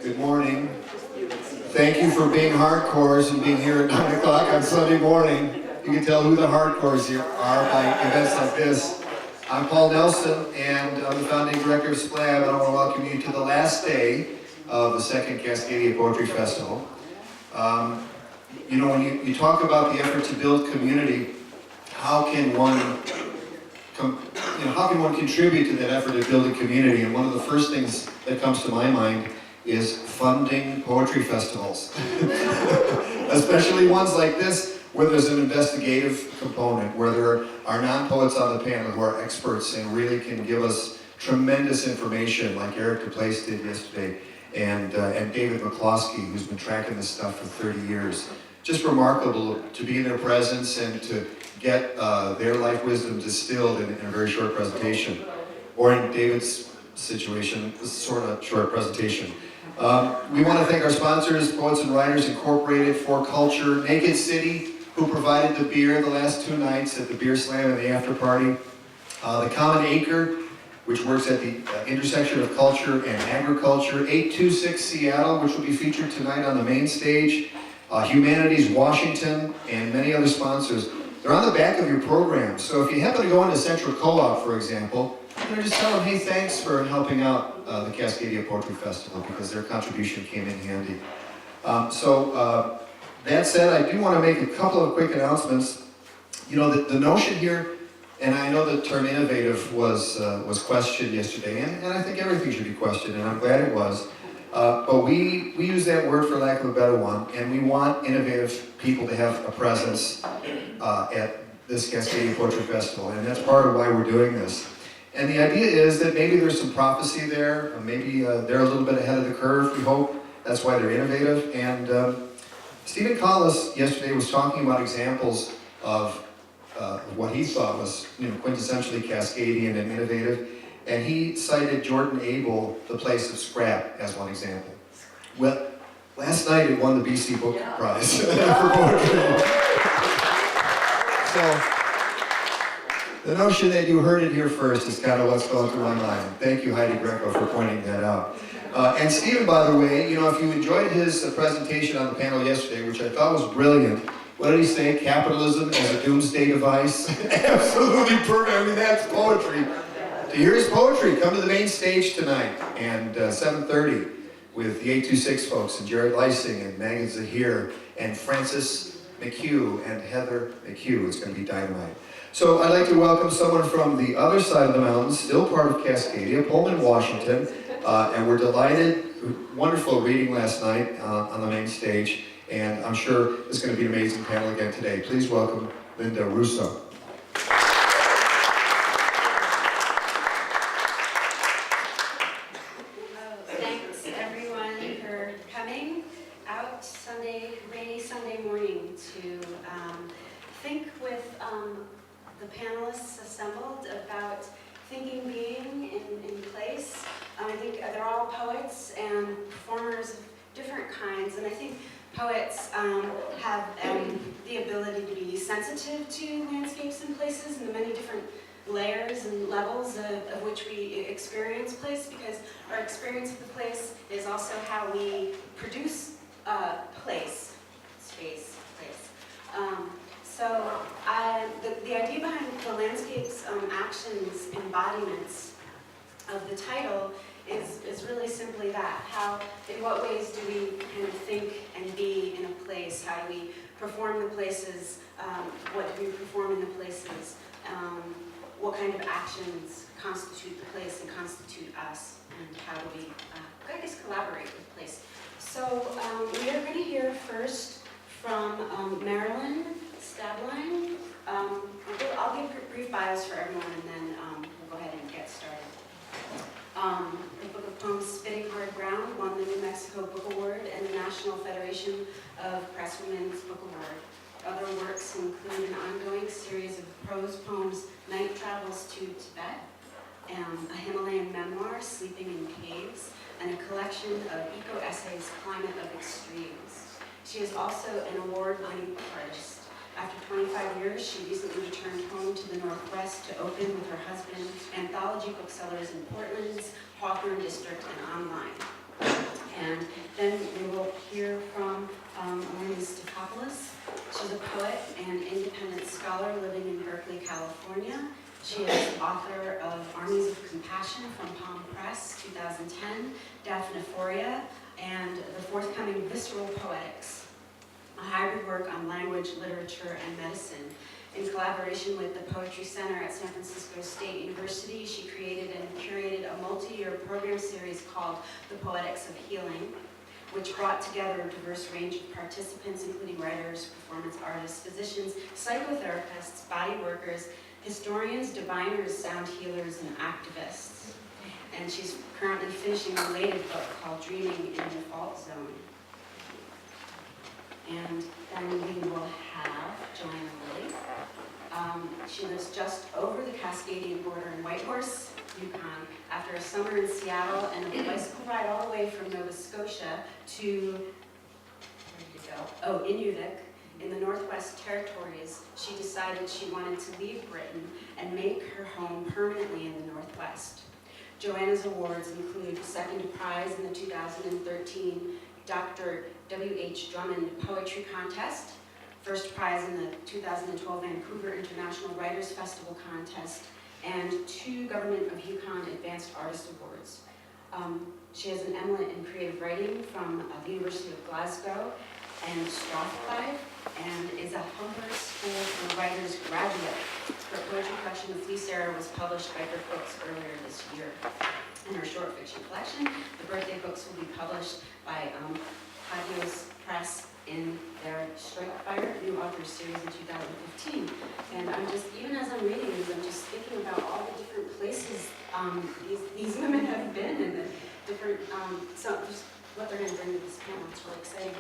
Good morning. Thank you for being hardcores and being here at 9 o'clock on Sunday morning. You can tell who the hardcores here are by events like this. I'm Paul Nelson, and I'm the founding director of SPLAB, and I want to welcome you to the last day of the second Cascadia Poetry Festival. You know, when you talk about the effort to build community, how can one contribute to that effort of building community? And one of the first things that comes to my mind is funding poetry festivals. Especially ones like this, where there's an investigative component, where there are non-poets on the panel who are experts and really can give us tremendous information, like Eric DePlace did yesterday, and David McCloskey, who's been tracking this stuff for 30 years. Just remarkable to be in their presence and to get their life wisdom distilled in a very short presentation. Or in David's situation, this sort of short presentation. We want to thank our sponsors, Poets and Writers Incorporated, For Culture, Naked City, who provided the beer the last 2 nights at the Beer Slam and the after party. The Common Acre, which works at the intersection of culture and agriculture. 826 Seattle, which will be featured tonight on the main stage. Humanities Washington, and many other sponsors. They're on the back of your program. So if you happen to go into Central Co-op, for example, just tell them, hey, thanks for helping out the Cascadia Poetry Festival, because their contribution came in handy. That said, I do want to make a couple of quick announcements. You know, the notion here, and I know the term innovative was questioned yesterday, and I think everything should be questioned, and I'm glad it was. But we use that word for lack of a better one, and we want innovative people to have a presence at this Cascadia Poetry Festival, and that's part of why we're doing this. And the idea is that maybe there's some prophecy there, or maybe they're a little bit ahead of the curve, we hope. That's why they're innovative. And Stephen Collis yesterday was talking about examples of what he thought was quintessentially Cascadian and innovative. And he cited Jordan Abel, The Place of Scrap, as one example. Well, last night it won the BC Book Prize for poetry. So, the notion that you heard it here first is kind of what's going through my mind. Thank you, Heidi Greco, for pointing that out. And Stephen, by the way, you know, if you enjoyed his presentation on the panel yesterday, which I thought was brilliant, what did he say? Capitalism as a doomsday device? Absolutely perfect. I mean, that's poetry. To hear his poetry, come to the main stage tonight, and 7:30 with the 826 folks, and Jared Leising, and Megan Zahir, and Francis McHugh, and Heather McHugh. It's going to be dynamite. So I'd like to welcome someone from the other side of the mountains, still part of Cascadia, Pullman, Washington, and we're delighted. Wonderful reading last night on the main stage, and I'm sure it's going to be an amazing panel again today. Please welcome Linda Russo. Thanks everyone for coming out rainy Sunday morning to think with the panelists assembled about thinking being in place. I think they're all poets and performers of different kinds, and I think poets have the ability to be sensitive to landscapes and places and the many different layers and levels of which we experience place, because our experience of the place is also how we produce place, space, place. So the idea behind the landscapes, actions, embodiments of the title is really simply that. In what ways do we kind of think and be in a place? How do we perform the places? What do we perform in the places? What kind of actions constitute the place and constitute us? And how do we, I guess, collaborate with place? So we are going to hear first from Marilyn Stablein. I'll give brief bios for everyone, and then we'll go ahead and get started. The book of poems Spitting Hard Ground won the New Mexico Book Award and the National Federation of Presswomen's Book Award. Other works include an ongoing series of prose poems, Night Travels to Tibet, a Himalayan memoir, Sleeping in Caves, and a collection of eco-essays, Climate of Extremes. She is also an award-winning artist. After 25 years, she recently returned home to the Northwest to open with her husband anthology booksellers in Portland's Hawthorne District and online. And then we will hear from Eleni Stecopoulos. She's a poet and independent scholar living in Berkeley, California. She is author of Armies of Compassion from Palm Press, 2010, Daphnephoria, and the forthcoming Visceral Poetics, a hybrid work on language, literature, and medicine. In collaboration with the Poetry Center at San Francisco State University, she created and curated a multi-year program series called The Poetics of Healing, which brought together a diverse range of participants, including writers, performance artists, physicians, psychotherapists, body workers, historians, diviners, sound healers, and activists. And she's currently finishing a related book called Dreaming in the Fault Zone. And then we will have Joanna Lilley. She lives just over the Cascadian border in Whitehorse, Yukon, after a summer in Seattle and a bicycle ride all the way from Nova Scotia to, where did you go? Oh, Inuvik, in the Northwest Territories. She decided she wanted to leave Britain and make her home permanently in the Northwest. Joanna's awards include second prize in the 2013 Dr. W.H. Drummond Poetry Contest, first prize in the 2012 Vancouver International Writers Festival Contest, and 2 Government of Yukon Advanced Artist Awards. She has an MLit in creative writing from the University of Glasgow and Strathclyde, and is a Humber School for Writers graduate. Her poetry collection, The Fleece Era, was published by Berkeley Books earlier this year. In her short fiction collection, the birthday books will be published by Hadios Press in their Strike Fire New Authors Series in 2015. And I'm just, even as I'm reading these, I'm just thinking about all the different places these women have been, and the different, so just what they're going to bring to this panel. It's really exciting.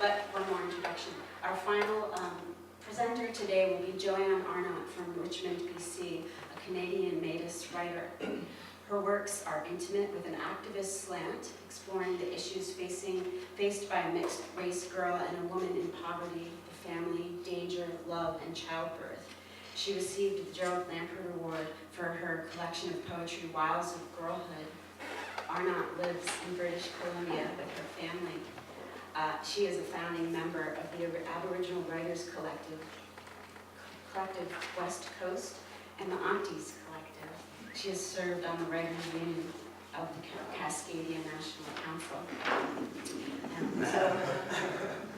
But one more introduction. Our final presenter today will be Joanne Arnott from Richmond, BC, a Canadian Métis writer. Her works are intimate with an activist slant, exploring the issues faced by a mixed-race girl and a woman in poverty, the family, danger, love, and childbirth. She received the Gerald Lampert Award for her collection of poetry, Wiles of Girlhood. Arnott lives in British Columbia with her family. She is a founding member of the Aboriginal Writers Collective West Coast, and the Aunties Collective. She has served on the Writers Union of the Cascadia National Council. And so,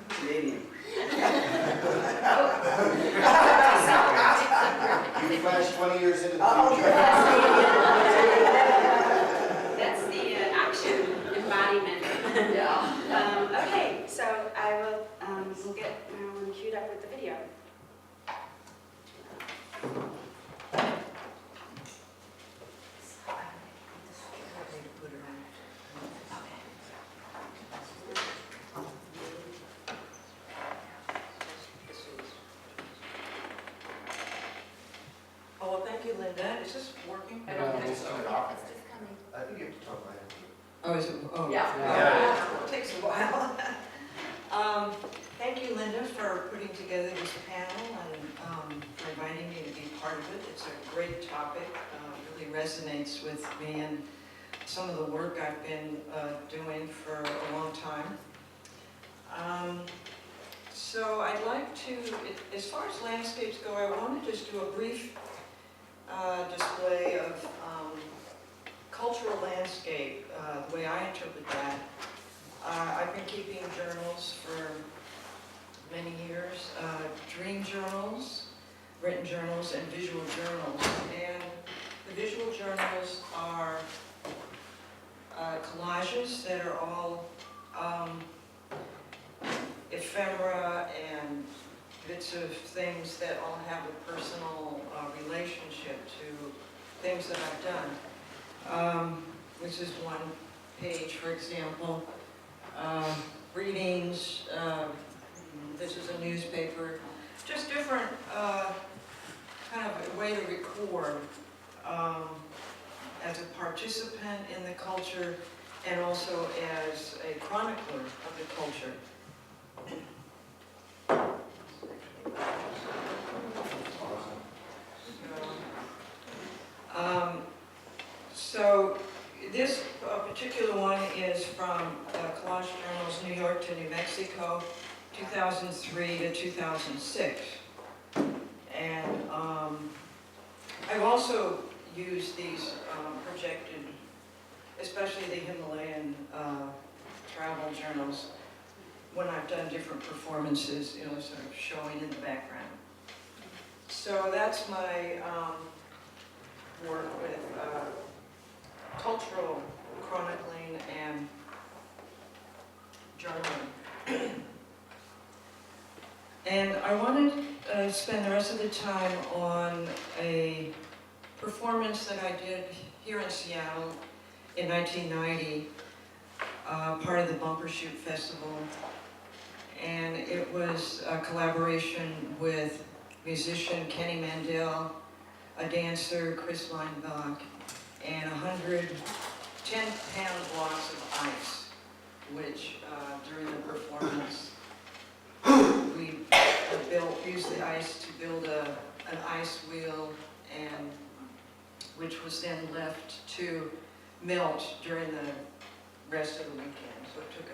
Canadian. You flashed 20 years into the Oh, future. that's the action embodiment. Yeah. Okay, so I will we'll get Marilyn queued up with the video. Oh, well, thank you, Linda. Is this working? I don't think so. I think you have to talk about it. Oh, is it? Oh, Yeah. It takes a while. Thank you, Linda, for putting together this panel and for inviting me to be part of it. It's a great topic. Really resonates with me and some of the work I've been doing for a long time. So I'd like to, as far as landscapes go, I want to just do a brief display of cultural landscape, the way I interpret that. I've been keeping journals for many years, dream journals, written journals, and visual journals. And the visual journals are collages that are all ephemera and bits of things that all have a personal relationship to things that I've done. This is one page, for example. Readings, this is a newspaper, just different kind of a way to record as a participant in the culture and also as a chronicler of the culture. So this particular one is from York to New Mexico, 2003 to 2006. And I've also used these projected, especially the Himalayan travel journals, when I've done different performances, you know, sort of showing in the background. So that's my work with cultural chronicling and journaling. And I wanted to spend the rest of the time on a performance that I did here in Seattle in 1990, part of the Bumbershoot Festival. And it was a collaboration with musician Kenny Mandel, a dancer, Chris Leinbach, and 110-pound blocks of ice, which during the performance, we used the ice to build an ice wheel, and which was then left to melt during the rest of the weekend. So it took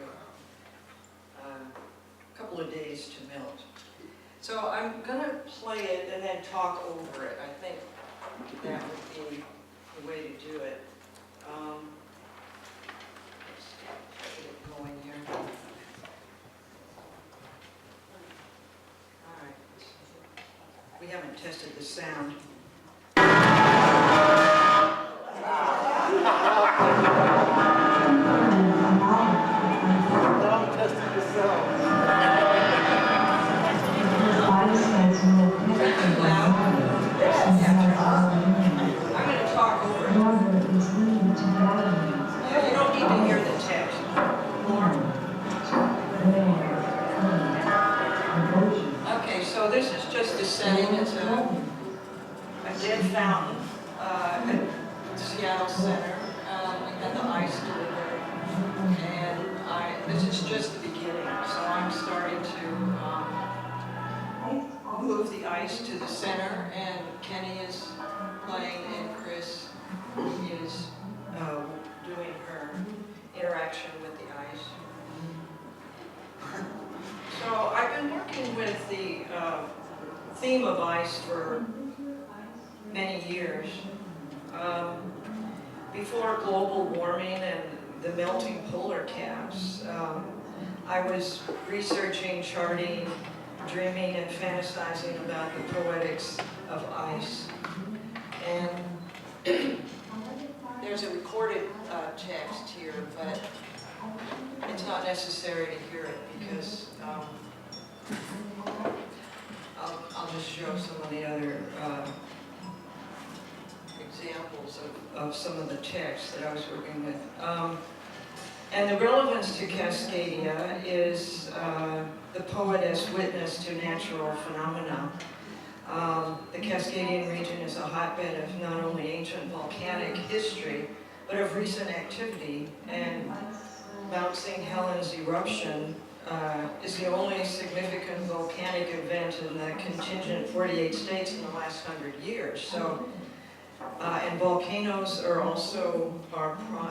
a couple of days to melt. So I'm going to play it and then talk over it. I think that would be the way to do it. Let's get it going here. All right. We haven't tested the sound. So this is just a setting. It's a dead fountain at Seattle Center. We had the ice delivered, and this is just the beginning. So I'm starting to move the ice to the center, and Kenny is playing, and Chris is doing her interaction with the ice. So I've been working with the theme of ice for many years. Before global warming and the melting polar caps, I was researching, charting, dreaming, and fantasizing about the poetics of ice. And there's a recorded text here, but it's not necessary to hear it because I'll just show some of the other examples of some of the texts that I was working with. And the relevance to Cascadia is the poet as witness to natural phenomena. The Cascadian region is a hotbed of not only ancient volcanic history, but of recent activity, and Mount St. Helens eruption is the only significant volcanic event in the contingent 48 states in the last 100 years. So, and volcanoes are also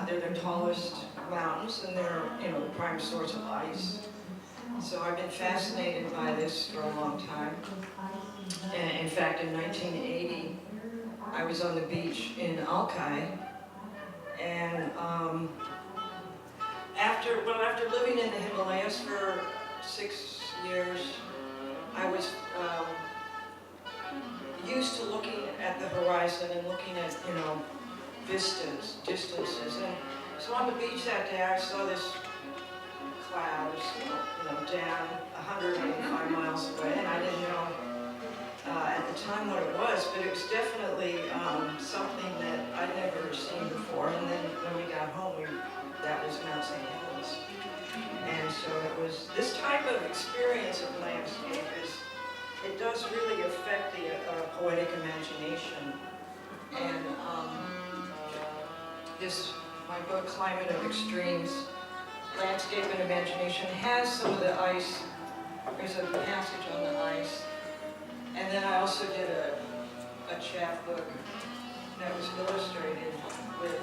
they're the tallest mountains, and they're the prime source of ice. So I've been fascinated by this for a long time. And in fact, in 1980, I was on the beach in Alki, and after living in the Himalayas for 6 years, I was used to looking at the horizon and looking at, distances. And so on the beach that day, I saw this cloud, down 185 miles away, and I didn't know at the time what it was, but it was definitely something that I'd never seen before. And then when we got home, that was Mount St. Helens. And so it was this type of experience of landscape it does really affect the poetic imagination. And my book, Climate of Extremes, Landscape and Imagination, has some of the ice. There's a passage on the ice. And then I also did a chapbook that was illustrated with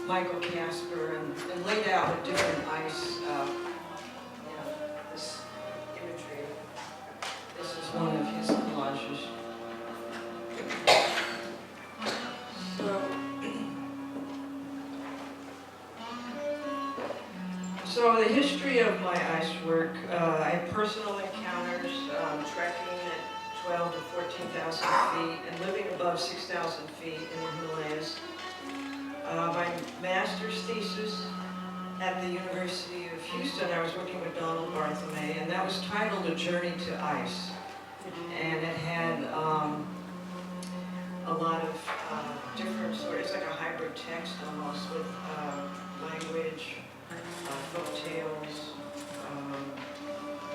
Michael Casper and laid out the different ice So the history of my ice work, I have personal encounters, trekking at 12 to 14,000 feet and living above 6,000 feet in the Himalayas. My master's thesis at the University of Houston, I was working with Donald Barthelme, and that was titled A Journey to Ice. And it had a lot of different sort of, it's like a hybrid text almost with language, folk tales,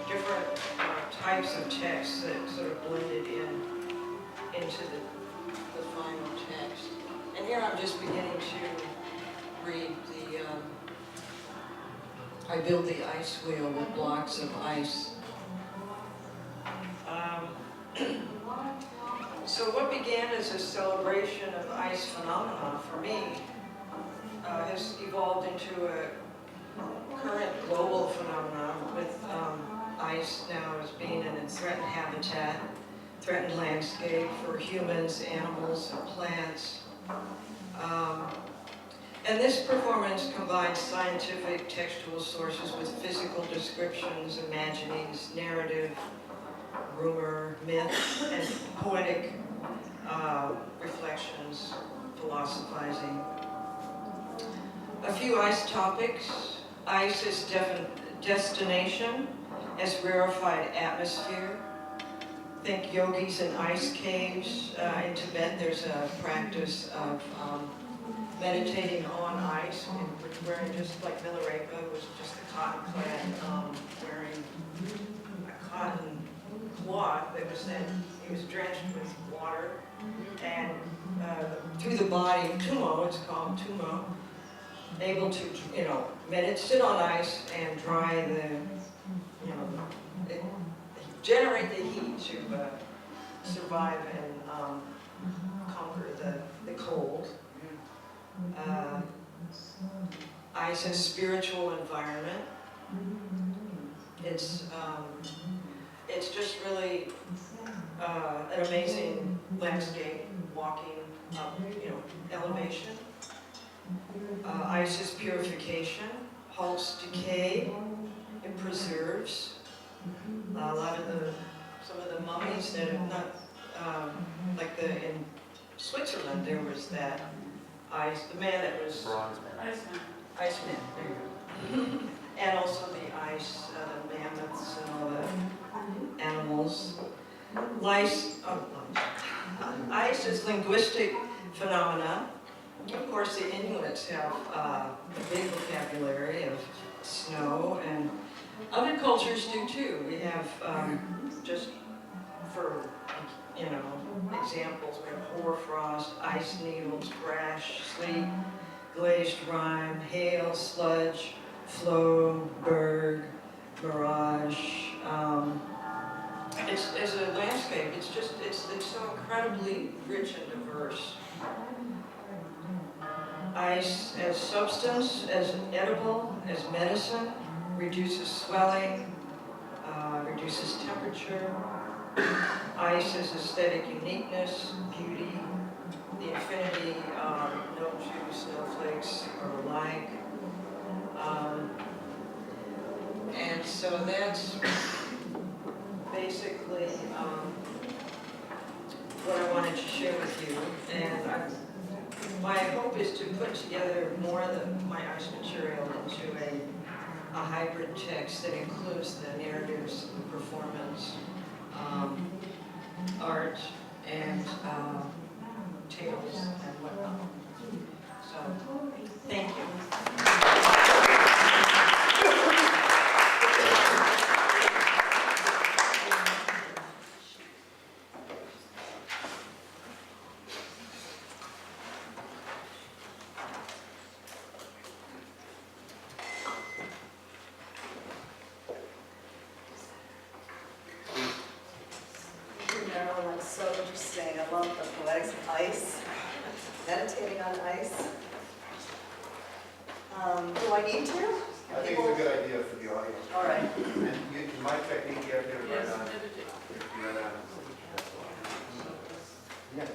different types of texts that sort of blended into the final text. And here I'm just beginning to read I build the ice wheel with blocks of ice. So what began as a celebration of ice phenomena for me has evolved into a current global phenomenon with ice now as being in a threatened habitat, threatened landscape for humans, animals, and plants. And this performance combines scientific textual sources with physical descriptions, imaginings, narrative, rumor, myth, and poetic reflections, philosophizing. A few ice topics. Ice as destination, as rarefied atmosphere. Think yogis in ice caves. In Tibet, there's a practice of meditating on ice, and wearing just like Milarepa was just a cotton clad, wearing a cotton cloth that was then, it was drenched with water, and through the body, tumo, it's called tumo, able to, sit on ice and dry generate the heat to survive and conquer the cold. Ice as spiritual environment. It's just really an amazing landscape, walking up, elevation. Ice as purification, halts decay, it preserves. Some of the mummies that have not, in Switzerland, there was that ice, the man that was Iceman, there you go. And also the ice, the mammoths and all the animals. Ice is linguistic phenomena. Of course, the Inuits have a big vocabulary of snow, and other cultures do too. We have, just for, examples, we have hoarfrost, ice needles, brash, sleet, glazed rime, hail, sludge, flow, berg, mirage. It's as a landscape, it's so incredibly rich and diverse. Ice as substance, as edible, as medicine, reduces swelling, reduces temperature. Ice as aesthetic uniqueness, beauty, the infinity of no two snowflakes are alike. And so that's basically what I wanted to share with you. And my hope is to put together more of my ice material into a hybrid text that includes the narratives, the performance, art, and tales and whatnot. So, thank you. Marilyn, so interesting. I love the poetics of ice, meditating on ice. Do I need to? I think it's a good idea for the audience. All right. And my technique, you have to write on. Yeah.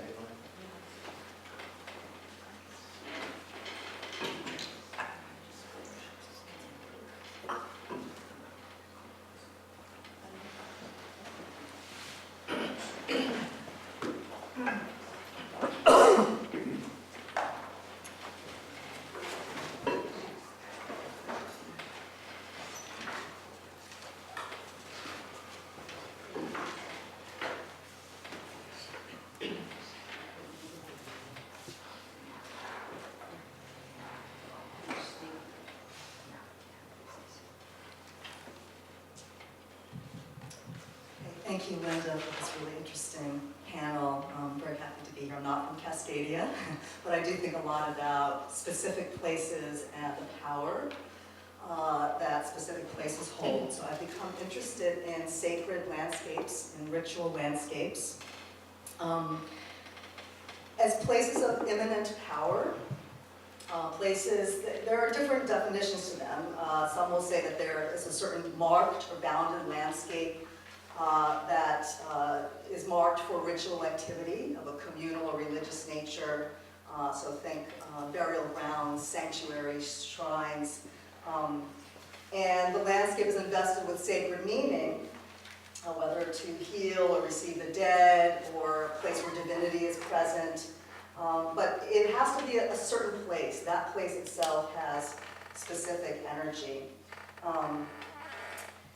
Thank you, Linda, for this really interesting panel. I'm very happy to be here. I'm not from Cascadia, but I do think a lot about specific places and the power that specific places hold. So I've become interested in sacred landscapes, in ritual landscapes, as places of immanent power. There are different definitions to them. Some will say that there is a certain marked or bounded landscape that is marked for ritual activity of a communal or religious nature. So think burial grounds, sanctuaries, shrines. And the landscape is invested with sacred meaning, whether to heal or receive the dead, or a place where divinity is present. But it has to be a certain place. That place itself has specific energy.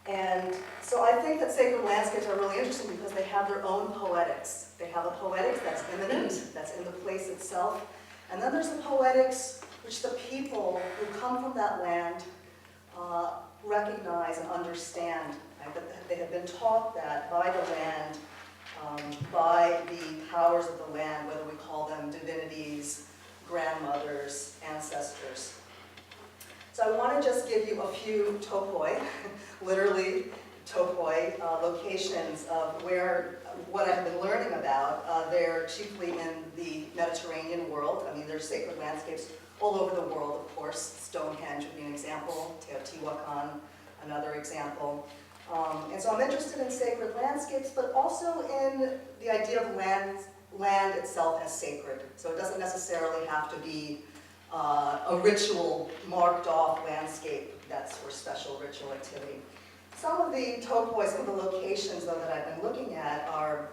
And so I think that sacred landscapes are really interesting because they have their own poetics. They have a poetics that's immanent, that's in the place itself. And then there's the poetics which the people who come from that land recognize and understand. Right? That they have been taught that by the land, by the powers of the land, whether we call them divinities, grandmothers, ancestors. So I want to just give you a few topoi, literally topoi, locations of what I've been learning about. They're chiefly in the Mediterranean world. I mean, there's sacred landscapes all over the world, of course. Stonehenge would be an example, Teotihuacan, another example. And so I'm interested in sacred landscapes, but also in the idea of land itself as sacred. So it doesn't necessarily have to be a ritual marked off landscape that's for special ritual activity. Some of the topoi, some of the locations though that I've been looking at are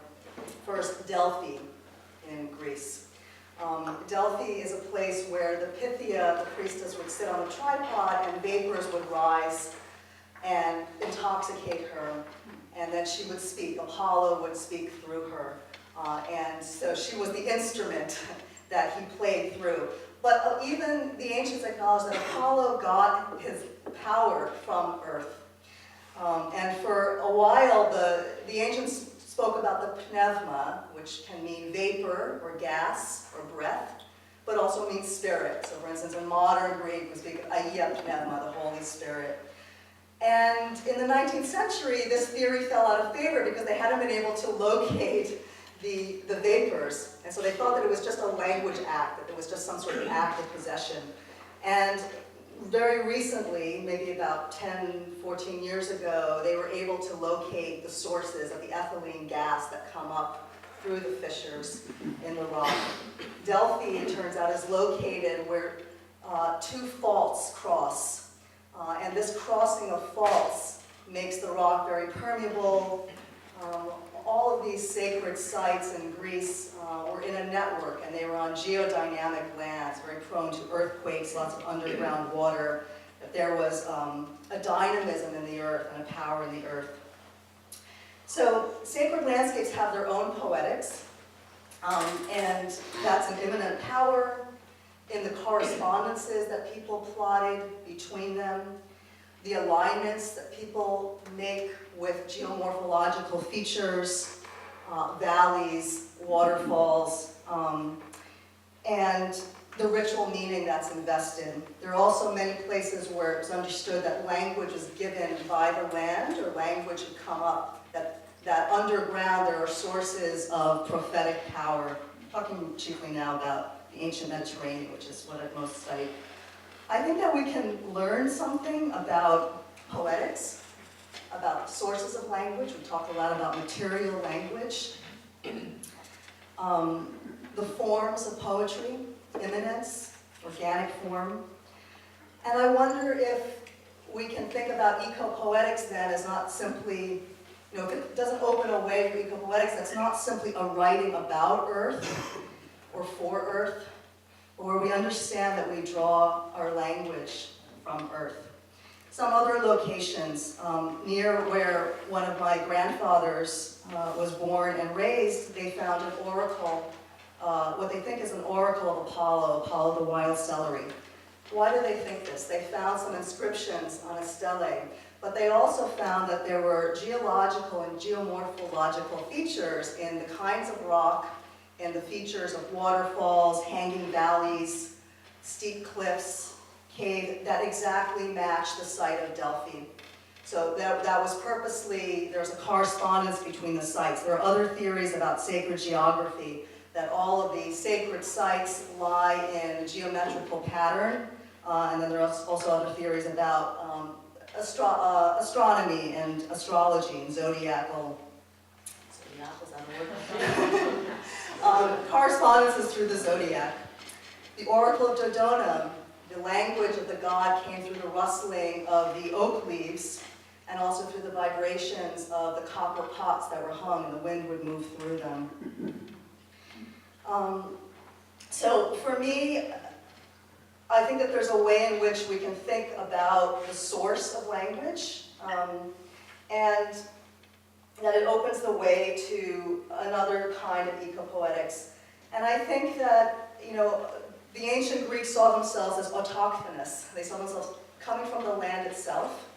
first Delphi in Greece. Delphi is a place where the Pythia, the priestess, would sit on a tripod and vapors would rise and intoxicate her, and then she would speak. Apollo would speak through her, and so she was the instrument that he played through. But even the ancients acknowledged that Apollo got his power from Earth. And for a while, the ancients spoke about the pneuma, which can mean vapor or gas or breath, but also means spirit. So for instance, in modern Greek, we speak of aia pneuma, the Holy Spirit. And in the 19th century, this theory fell out of favor because they hadn't been able to locate the vapors. And so they thought that it was just a language act, that it was just some sort of act of possession. And very recently, maybe about 10, 14 years ago, they were able to locate the sources of the ethylene gas that come up through the fissures in the rock. Delphi, it turns out, is located where two faults cross. And this crossing of faults makes the rock very permeable. All of these sacred sites in Greece were in a network, and they were on geodynamic lands, very prone to earthquakes, lots of underground water, that there was a dynamism in the earth and a power in the earth. So sacred landscapes have their own poetics, and that's an immanent power in the correspondences that people plotted between them, the alignments that people make with geomorphological features, valleys, waterfalls, and the ritual meaning that's invested. There are also many places where it's understood that language is given by the land, or language had come up, that underground there are sources of prophetic power. I'm talking chiefly now about the ancient Mediterranean, which is what I've most studied. I think that we can learn something about poetics, about sources of language. We talked a lot about material language, the forms of poetry, immanence, organic form. And I wonder if we can think about eco-poetics then as not simply, if it doesn't open a way for eco-poetics, that's not simply a writing about Earth or for Earth, but where we understand that we draw our language from Earth. Some other locations, near where one of my grandfathers was born and raised, they found an oracle, what they think is an oracle of Apollo the wild celery. Why do they think this? They found some inscriptions on a stele, but they also found that there were geological and geomorphological features in the kinds of rock and the features of waterfalls, hanging valleys, steep cliffs, cave, that exactly match the site of Delphi. So that was purposely, there's a correspondence between the sites. There are other theories about sacred geography, that all of these sacred sites lie in a geometrical pattern, and then there are also other theories about astronomy and astrology and zodiacal, is that a word? Correspondences through the zodiac. The Oracle of Dodona, the language of the god came through the rustling of the oak leaves and also through the vibrations of the copper pots that were hung, and the wind would move through them. So for me, I think that there's a way in which we can think about the source of language, and that it opens the way to another kind of ecopoetics. And I think that, you know, the ancient Greeks saw themselves as autochthonous. They saw themselves coming from the land itself.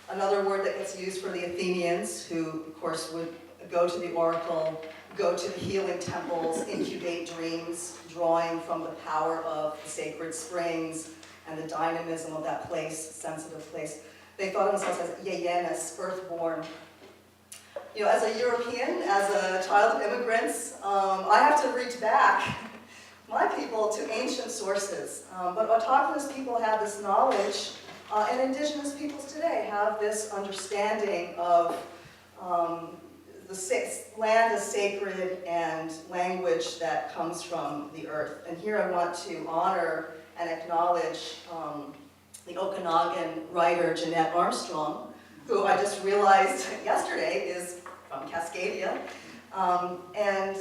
Another word that gets used for the Athenians, who, of course, would go to the oracle, go to the healing temples, incubate dreams, drawing from the power of the sacred springs and the dynamism of that place, sensitive place. They thought of themselves as yeyenes, earthborn. You know, as a European, as a child of immigrants, I have to reach back, my people, to ancient sources. But autochthonous people have this knowledge, and indigenous peoples today have this understanding of the land as sacred and language that comes from the earth. And here I want to honor and acknowledge the Okanagan writer Jeanette Armstrong, who I just realized yesterday is from Cascadia. And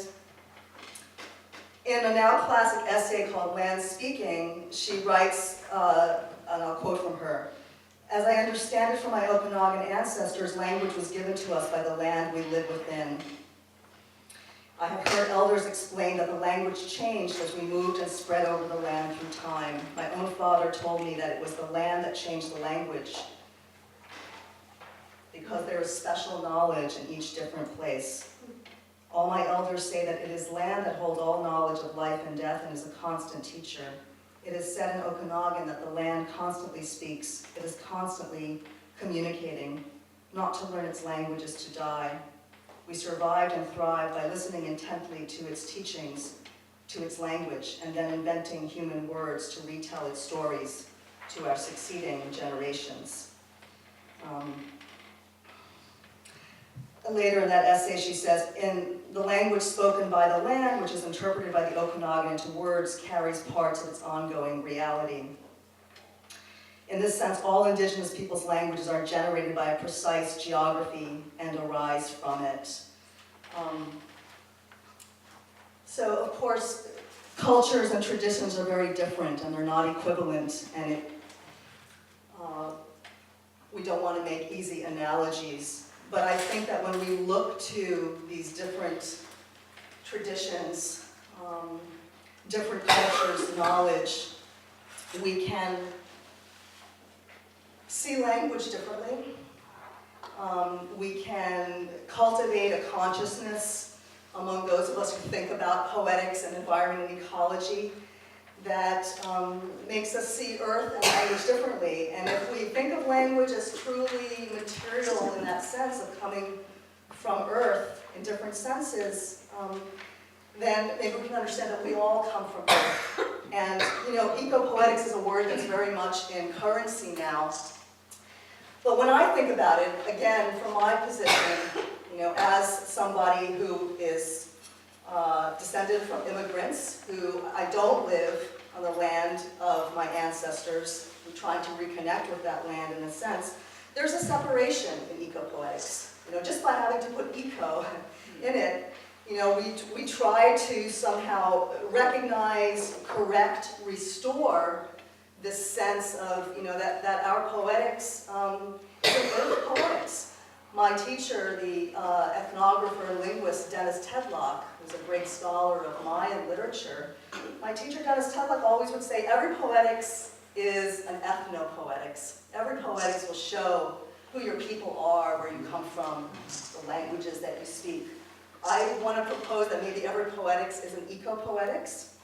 in a now classic essay called Land Speaking, she writes, and I'll quote from her, "As I understand it from my Okanagan ancestors, language was given to us by the land we live within. I have heard elders explain that the language changed as we moved and spread over the land through time. My own father told me that it was the land that changed the language, because there is special knowledge in each different place. All my elders say that it is land that holds all knowledge of life and death and is a constant teacher. It is said in Okanagan that the land constantly speaks. It is constantly communicating. Not to learn its language is to die. We survived and thrived by listening intently to its teachings, to its language, and then inventing human words to retell its stories to our succeeding generations." Later in that essay, she says, "In the language spoken by the land, which is interpreted by the Okanagan into words, carries parts of its ongoing reality. In this sense, all indigenous peoples' languages are generated by a precise geography and arise from it." So, of course, cultures and traditions are very different, and they're not equivalent, and we don't want to make easy analogies. But I think that when we look to these different traditions, different cultures, knowledge, we can see language differently. We can cultivate a consciousness among those of us who think about poetics and environment and ecology that makes us see earth and language differently. And if we think of language as truly material in that sense of coming from earth in different senses, then maybe we can understand that we all come from earth. And, you know, ecopoetics is a word that's very much in currency now. But when I think about it, again, from my position, you know, as somebody who is descended from immigrants, who I don't live on the land of my ancestors, I'm trying to reconnect with that land in a sense, there's a separation in ecopoetics. You know, just by having to put eco in it, you know, we try to somehow recognize, correct, restore this sense of, you know, that our poetics is an earth poetics. My teacher, the ethnographer, linguist, Dennis Tedlock, who's a great scholar of Mayan literature, my teacher, Dennis Tedlock, always would say every poetics is an ethnopoetics. Every poetics will show who your people are, where you come from, the languages that you speak. I want to propose that maybe every poetics is an eco-poetics.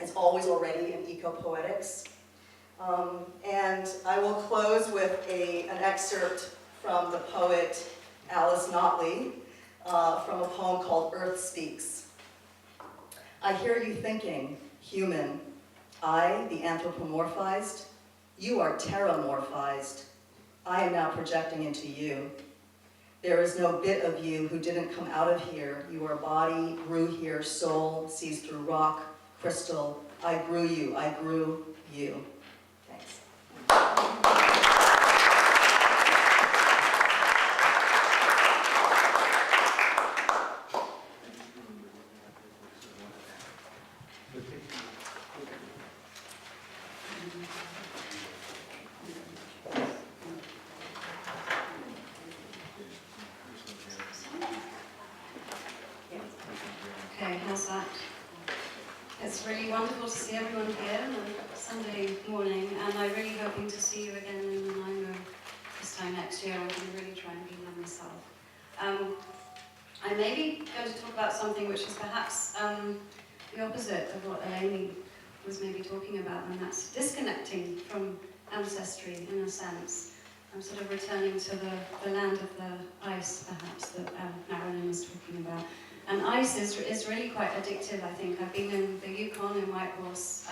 It's always already an eco-poetics. And I will close with an excerpt from the poet Alice Notley from a poem called Earth Speaks. I hear you thinking, human, I, the anthropomorphized, you are terramorphized. I am now projecting into you. There is no bit of you who didn't come out of here. Your body grew here, soul sees through rock, crystal. I grew you, I grew you. Thanks. Okay, how's that? It's really wonderful to see everyone here on Sunday morning, and I'm really hoping to see you again in Nanaimo this time next year. I'm going to really try and be there myself. I may be going to talk about something which is perhaps the opposite of what Eleni was maybe talking about, and that's disconnecting from ancestry in a sense. I'm sort of returning to the land of the ice, perhaps, that Marilyn was talking about. And ice is really quite addictive, I think. I've been in the Yukon in Whitehorse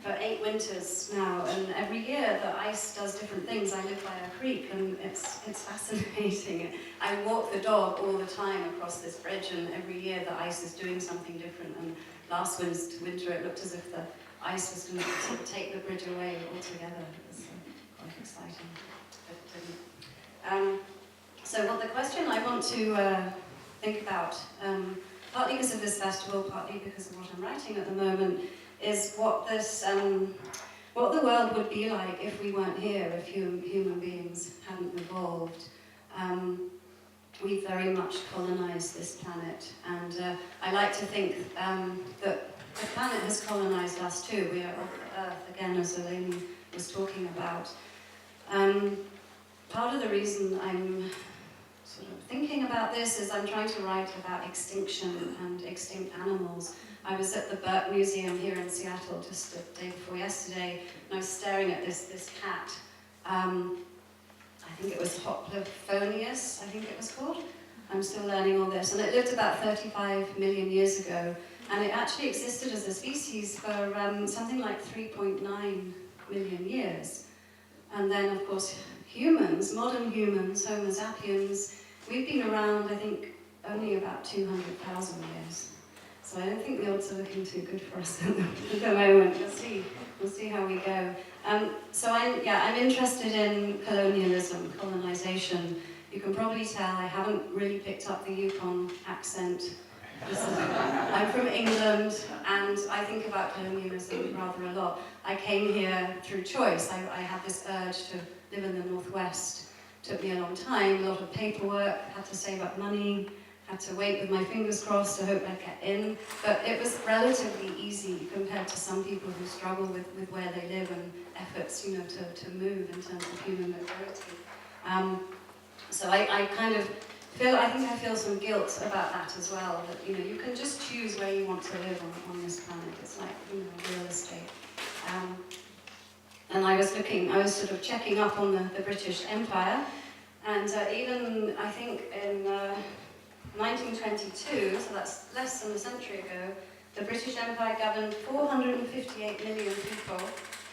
for 8 winters now, and every year the ice does different things. I live by a creek, and it's fascinating. I walk the dog all the time across this bridge, and every year the ice is doing something different. And last winter it looked as if the ice was going to sort of take the bridge away altogether. It was quite exciting. So what the question I want to think about, partly because of this festival, partly because of what I'm writing at the moment, is what the world would be like if we weren't here, if human beings hadn't evolved. We very much colonized this planet, and I like to think that the planet has colonized us too. We are off Earth, again, as Eleni was talking about. Part of the reason I'm sort of thinking about this is I'm trying to write about extinction and extinct animals. I was at the Berkeley Museum here in Seattle just the day before yesterday, and I was staring at this cat. I think it was Hoplophoneus, I think it was called. I'm still learning all this. And it lived about 35 million years ago, and it actually existed as a species for something like 3.9 million years. And then, of course, humans, modern humans, Homo sapiens, we've been around, I think, only about 200,000 years. So I don't think the odds are looking too good for us at the moment. We'll see how we go. So I'm interested in colonialism, colonization. You can probably tell I haven't really picked up the Yukon accent. I'm from England, and I think about colonialism rather a lot. I came here through choice. I had this urge to live in the Northwest. It took me a long time, a lot of paperwork, had to save up money, had to wait with my fingers crossed to hope I'd get in. But it was relatively easy compared to some people who struggle with where they live and efforts, to move in terms of human mobility. So I kind of I feel some guilt about that as well, that you can just choose where you want to live on this planet. It's like real estate. And I was sort of checking up on the British Empire, and even I think in 1922, so that's less than a century ago, the British Empire governed 458 million people,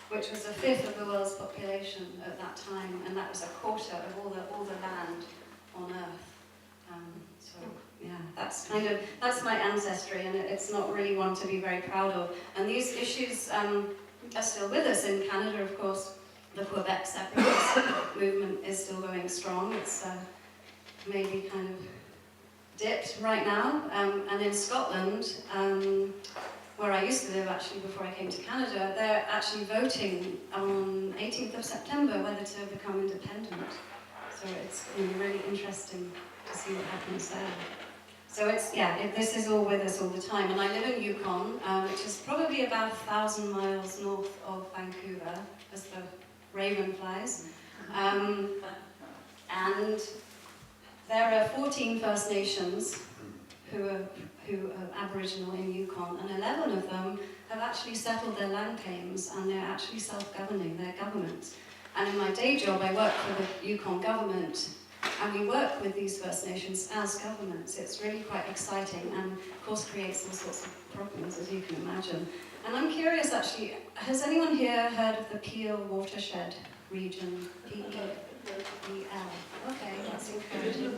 which was a fifth of the world's population at that time, and that was a quarter of all the land on Earth. So yeah, that's my ancestry, and it's not really one to be very proud of. And these issues are still with us in Canada, of course. The Quebec separatist movement is still going strong. It's maybe kind of dipped right now. And in Scotland, where I used to live actually before I came to Canada, they're actually voting on 18th of September whether to become independent. So it's really interesting to see what happens there. So this is all with us all the time. And I live in Yukon, which is probably about 1,000 miles north of Vancouver, as the raven flies. And there are 14 First Nations who are Aboriginal in Yukon, and 11 of them have actually settled their land claims, and they're actually self-governing, their governments. And in my day job, I work for the Yukon government, and we work with these First Nations as governments. It's really quite exciting, and of course creates all sorts of problems, as you can imagine. And I'm curious, actually, has anyone here heard of the Peel watershed region? P-E-L. Okay, that's encouraging.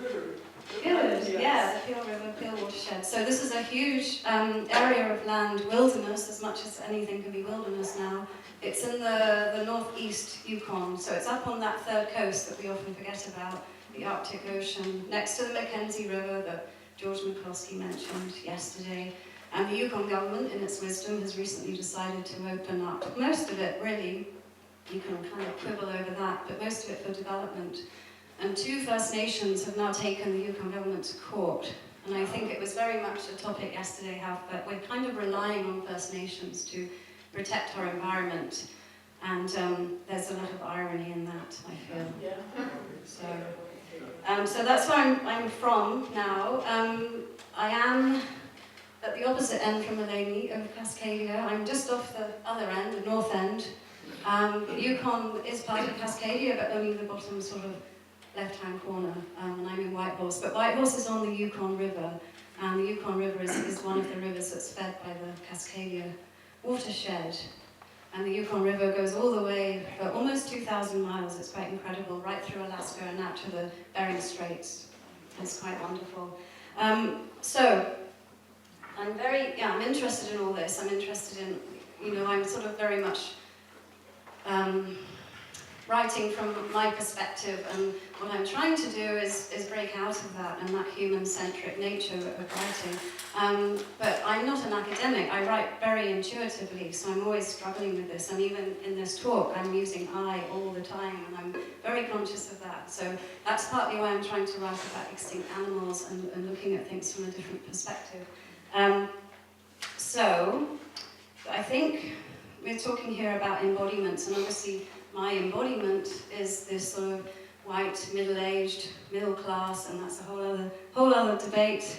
Good, yeah, the Peel River, Peel watershed. So this is a huge area of land, wilderness, as much as anything can be wilderness now. It's in the northeast Yukon, so it's up on that third coast that we often forget about, the Arctic Ocean, next to the Mackenzie River that George McCloskey mentioned yesterday. And the Yukon government, in its wisdom, has recently decided to open up most of it, really. You can kind of quibble over that, but most of it for development. And 2 First Nations have now taken the Yukon government to court. And I think it was very much a topic yesterday how that we're kind of relying on First Nations to protect our environment. And there's a lot of irony in that, I feel. Yeah. So that's where I'm from now. I am at the opposite end from Eleni of Cascadia. I'm just off the other end, the north end. Yukon is part of Cascadia, but only the bottom sort of left-hand corner, and I'm in Whitehorse. But Whitehorse is on the Yukon River, and the Yukon River is one of the rivers that's fed by the Cascadia watershed. And the Yukon River goes all the way for almost 2,000 miles. It's quite incredible, right through Alaska and out to the Bering Straits. It's quite wonderful. So I'm interested in all this. I'm interested in, I'm sort of very much writing from my perspective, and what I'm trying to do is break out of that and that human-centric nature of writing. But I'm not an academic. I write very intuitively, so I'm always struggling with this. And even in this talk, I'm using I all the time, and I'm very conscious of that. So that's partly why I'm trying to write about extinct animals and looking at things from a different perspective. So I think we're talking here about embodiments, and obviously my embodiment is this sort of white, middle-aged, middle class, and that's a whole other debate.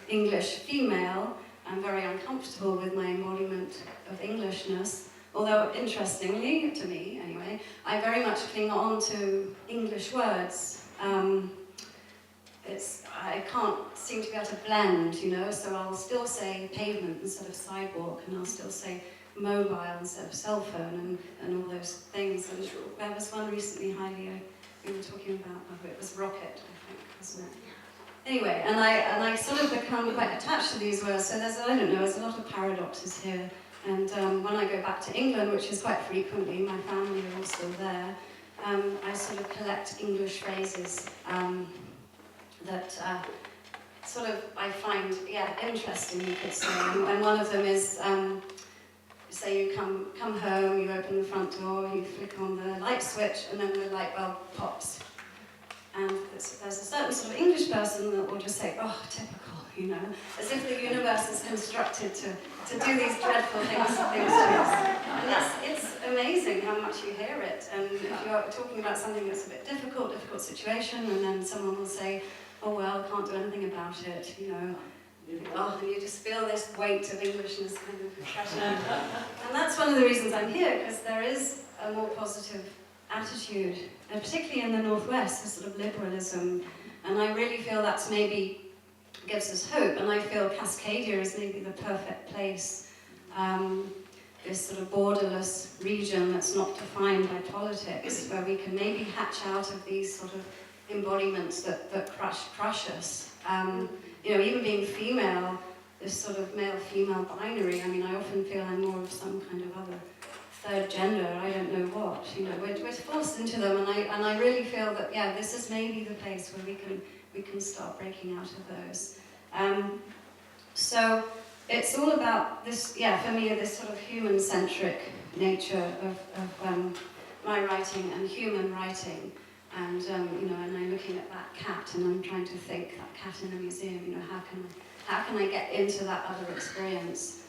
English female. I'm very uncomfortable with my embodiment of Englishness, although interestingly, to me anyway, I very much cling on to English words. I can't seem to be able to blend, so I'll still say pavement instead of sidewalk, and I'll still say mobile instead of cell phone, and all those things. And there was one recently, we were talking about, it was rocket, I think, wasn't it? Anyway, and I sort of become quite attached to these words, so there's a lot of paradoxes here. And when I go back to England, which is quite frequently, my family are all still there, I sort of collect English phrases that sort of I find, interesting, you could say. And one of them is, say you come home, you open the front door, you flick on the light switch, and then the light bulb pops. And there's a certain sort of English person that will just say, oh, typical, as if the universe is constructed to do these dreadful things to us. And it's amazing how much you hear it. And if you're talking about something that's a bit difficult situation, and then someone will say, oh, well, can't do anything about it, and you just feel this weight of Englishness kind of pressure. And that's one of the reasons I'm here, because there is a more positive attitude, and particularly in the Northwest, this sort of liberalism. And I really feel that's maybe gives us hope, and I feel Cascadia is maybe the perfect place, this sort of borderless region that's not defined by politics, where we can maybe hatch out of these sort of embodiments that crush us. Even being female, this sort of male-female binary, I often feel I'm more of some kind of other third gender, I don't know what, we're forced into them, and I really feel that, this is maybe the place where we can start breaking out of those. So it's all about this, for me, this sort of human-centric nature of my writing and human writing. And and I'm looking at that cat, and I'm trying to think, that cat in the museum, how can I get into that other experience?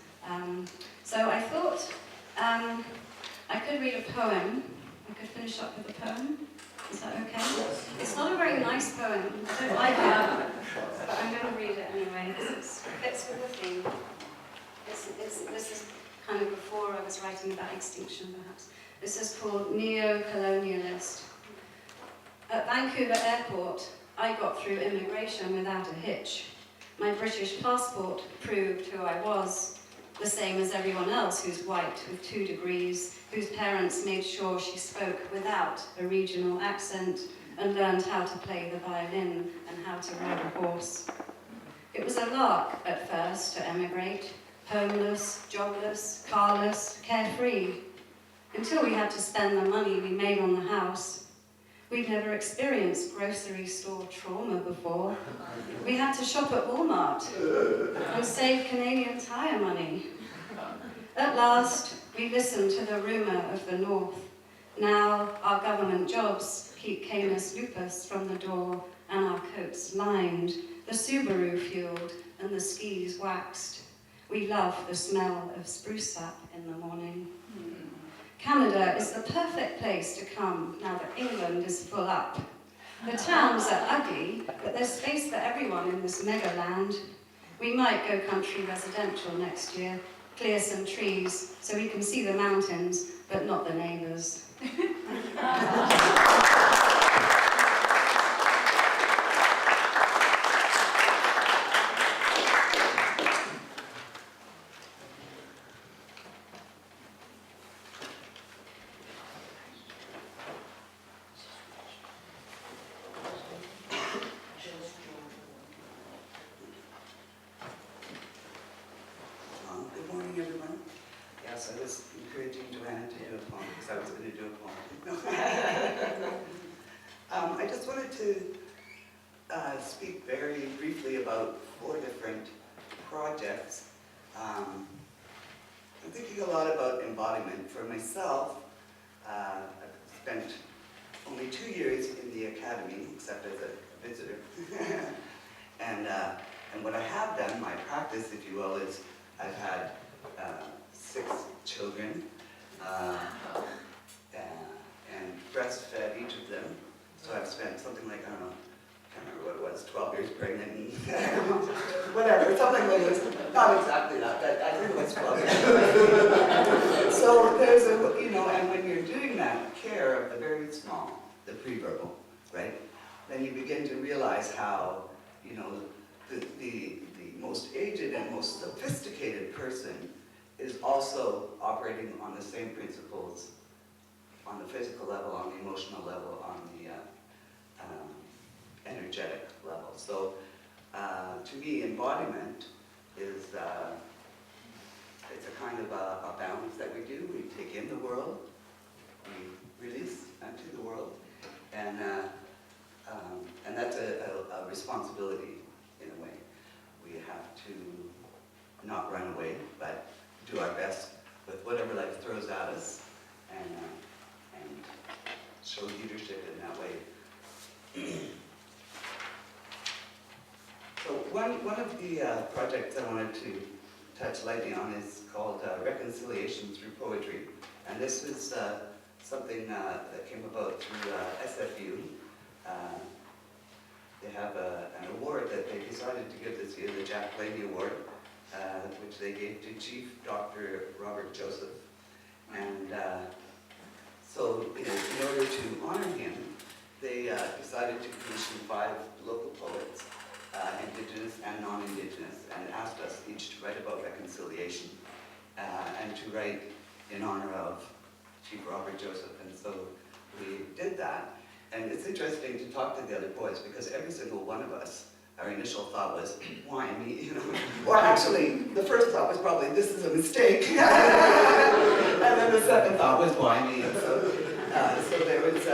So I thought I could read a poem. I could finish up with a poem. Is that okay? It's not a very nice poem. I don't like it. But I'm going to read it anyway, because it fits with the theme. This is kind of before I was writing about extinction, perhaps. This is called Neo-Colonialist. At Vancouver Airport, I got through immigration without a hitch. My British passport proved who I was, the same as everyone else who's white with 2 degrees, whose parents made sure she spoke without a regional accent and learned how to play the violin and how to ride a horse. It was a lark at first to emigrate, homeless, jobless, carless, carefree, until we had to spend the money we made on the house. We'd never experienced grocery store trauma before. We had to shop at Walmart and save Canadian Tire money. At last, we listened to the rumour of the North. Now, our government jobs keep Canis lupus from the door and our coats lined, the Subaru fueled and the skis waxed. We love the smell of spruce sap in the morning. Canada is the perfect place to come now that England is full up. The towns are ugly, but there's space for everyone in this mega land. We might go country residential next year, clear some trees so we can see the mountains, but not the neighbours. Good morning, everyone. Yes, I was encouraging Joanna to do a poem because I was going to do a poem. I just wanted to speak very briefly about 4 different projects. I'm thinking a lot about embodiment. For myself, I've spent only 2 years in the academy, except as a visitor. And what I have done, my practice, if you will, is I've had 6 children and breastfed each of them. So I've spent something like, I don't know, I can't remember what it was, 12 years pregnant and whatever, something like this. Not exactly that, but I think it was 12 years. So there's a, and when you're doing that care of the very small, the pre-verbal, right, then you begin to realize how, the most aged and most sophisticated person is also operating on the same principles on the physical level, on the emotional level, on the energetic level. So to me, embodiment is it's a kind of a balance that we do. We take in the world, we release to the world, and that's a responsibility in a way. We have to not run away, but do our best with whatever life throws at us, and show leadership in that way. So one of the projects I wanted to touch lightly on is called Reconciliation Through Poetry, and this was something that came about through SFU. They have an award that they decided to give this year, the Jack Blaney Award, which they gave to Chief Dr. Robert Joseph. And so in order to honor him, they decided to commission 5 local poets, Indigenous and non-Indigenous, and asked us each to write about reconciliation and to write in honor of Chief Robert Joseph. And so we did that. And it's interesting to talk to the other poets because every single one of us, our initial thought was, why me? Or actually, the first thought was probably, this is a mistake. And then the second thought was, why me? And so there was,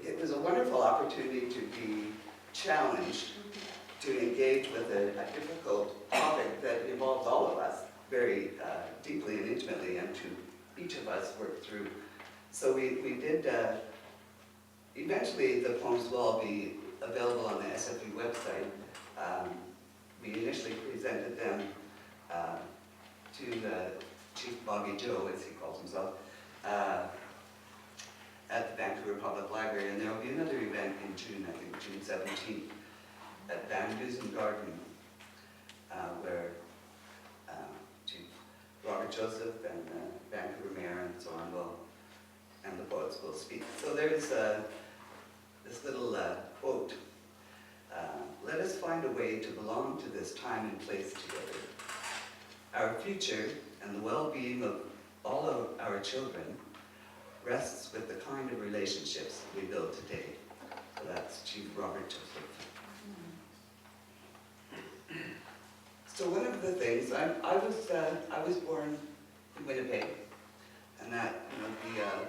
it was a wonderful opportunity to be challenged to engage with a difficult topic that involves all of us very deeply and intimately, and to each of us work through. So we did. Eventually, the poems will all be available on the SFU website. We initially presented them to Chief Bobby Joe, as he calls himself, at the Vancouver Public Library, and there will be another event in June, I think June 17th, at Van Dusen Garden, where Chief Robert Joseph and Vancouver Mayor and so on and the poets will speak. So there's this little quote, "Let us find a way to belong to this time and place together. Our future and the well-being of all of our children rests with the kind of relationships we build today." So that's Chief Robert Joseph. So one of the things, I was born in Winnipeg, and that,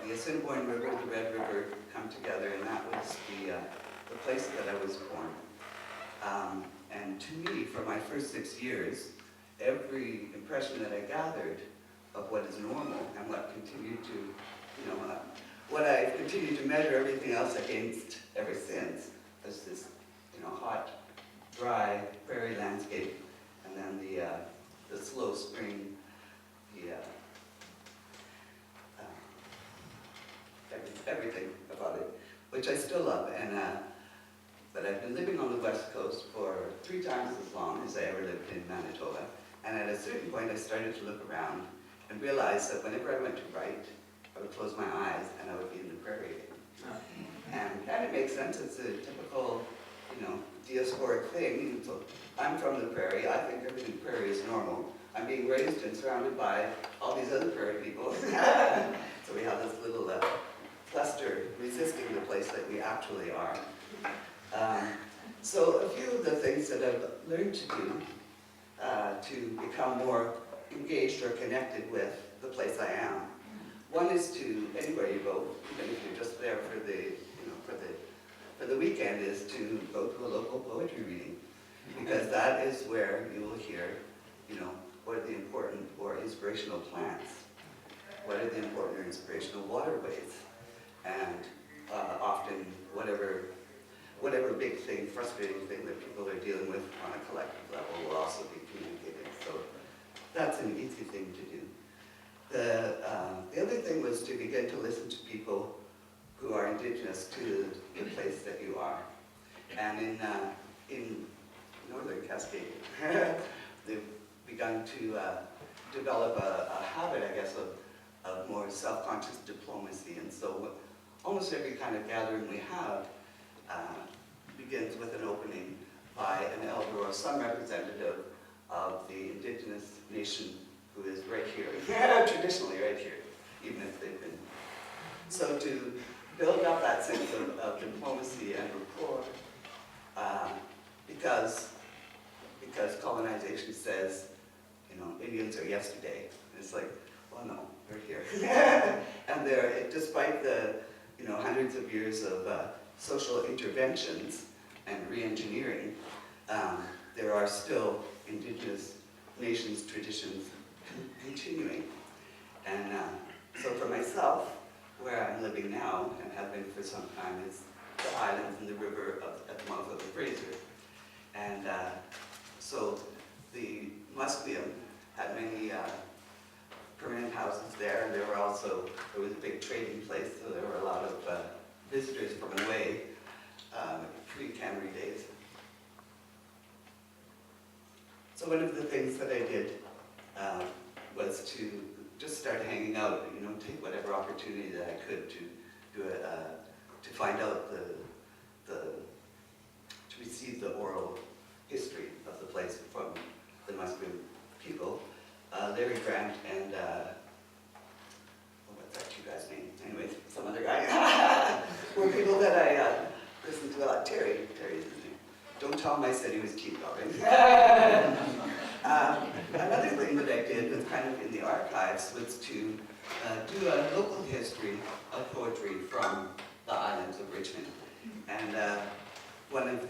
the Assiniboine River, the Red River come together, and that was the place that I was born. And to me, for my first 6 years, every impression that I gathered of what is normal and what continued to, what I've continued to measure everything else against ever since was this, hot, dry prairie landscape, and then the slow spring, everything about it, which I still love. But I've been living on the West Coast for 3 times as long as I ever lived in Manitoba. And at a certain point, I started to look around and realized that whenever I went to write, I would close my eyes and I would be in the prairie. And it makes sense. It's a typical, diasporic thing. So I'm from the prairie. I think everything prairie is normal. I'm being raised and surrounded by all these other prairie people. So we have this little cluster resisting the place that we actually are. So a few of the things that I've learned to do to become more engaged or connected with the place I am. One is to, anywhere you go, even if you're just there for the weekend, is to go to a local poetry reading. Because that is where you will hear, what are the important or inspirational plants? What are the important or inspirational waterways? And often whatever big thing, frustrating thing that people are dealing with on a collective level will also be communicated. So that's an easy thing to do. The other thing was to begin to listen to people who are indigenous to the place that you are. And in northern Cascadia, they've begun to develop a habit, I guess, of more self-conscious diplomacy. And so almost every kind of gathering we have begins with an opening by an elder or some representative of the indigenous nation who is right here, traditionally right here, even if they've been. So to build up that sense of diplomacy and rapport, because colonization says, Indians are yesterday. And it's like, well, no, they're here. And despite the, hundreds of years of social interventions and re-engineering, there are still indigenous nations, traditions continuing. And so for myself, where I'm living now and have been for some time is the islands and the river at the mouth of the Fraser. And so the Musqueam had many permanent houses there, and there was a big trading place, so there were a lot of visitors from away, pre-Cannery days. So one of the things that I did was to just start hanging out, take whatever opportunity that I could to find out to receive the oral history of the place from the Musqueam people. Larry Grant and, what's that two guys' name? Anyways, some other guy. Were people that I listened to a lot. Terry's his name. Don't tell him I said he was cheap, already. Another thing that I did was kind of in the archives was to do a local history of poetry from the islands of Richmond. And one of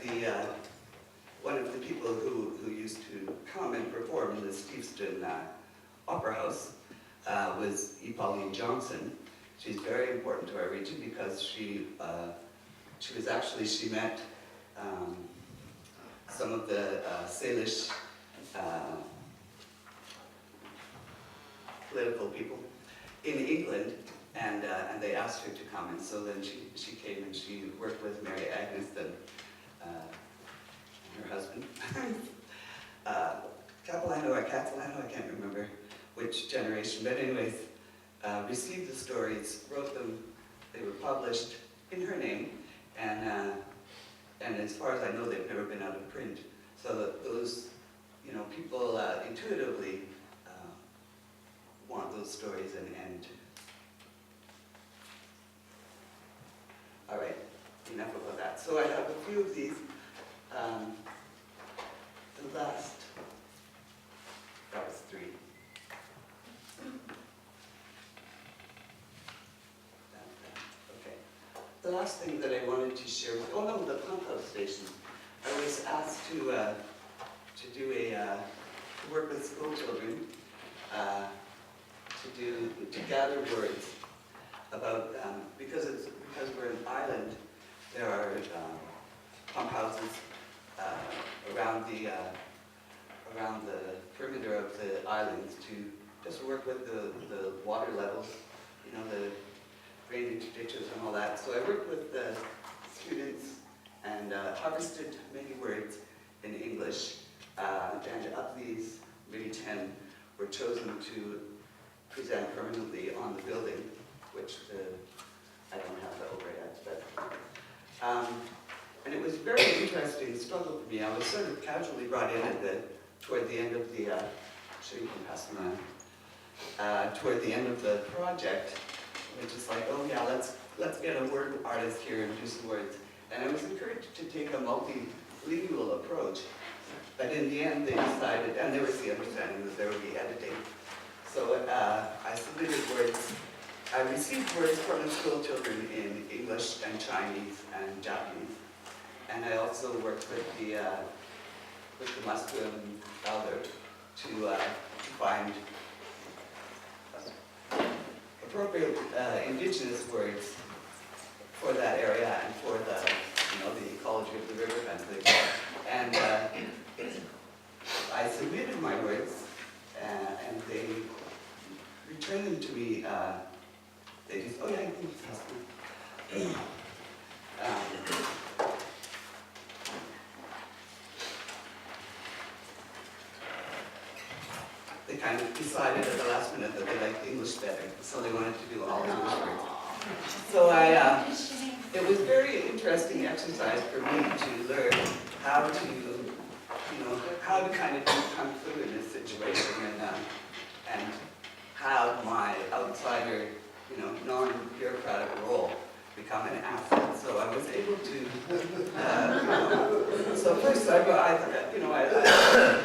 the people who used to come and perform in the Steveston Opera House was Pauline Johnson. She's very important to our region because she met some of the Salish political people in England, and they asked her to come, and so then she came and she worked with Mary Agnes and her husband. Capilano or Catalano, I can't remember which generation, but anyways, received the stories, wrote them, they were published in her name, and as far as I know, they've never been out of print. So that those, people intuitively want those stories and all right, enough about that. So I have a few of these. The last, that was 3. Okay. The last thing that I wanted to share with, the pump house station. I was asked to work with school children to gather words about because we're an island. There are pump houses around the perimeter of the islands to just work with the water levels, the drainage ditches and all that. So I worked with the students and harvested many words in English, and of these, maybe 10 were chosen to present permanently on the building, which I don't have that over yet, but and it was a very interesting struggle for me. I was sort of casually brought in toward the end of the sure you can pass them around. Toward the end of the project, which is like, oh yeah, let's get a word artist here and do some words. And I was encouraged to take a multilingual approach, but in the end they decided, and there was the understanding that there would be editing. So I submitted words. I received words from the school children in English and Chinese and Japanese. And I also worked with the Musqueam elder to find appropriate indigenous words for that area and for the ecology of the river and things. And I submitted my words, and they returned them to me. They just, oh yeah, I think it's they kind of decided at the last minute that they liked English better, so they wanted to do all English words. So it was a very interesting exercise for me to learn how to kind of do kung fu in this situation, and how my outsider, non-bureaucratic role become an asset. So I was able to, so first I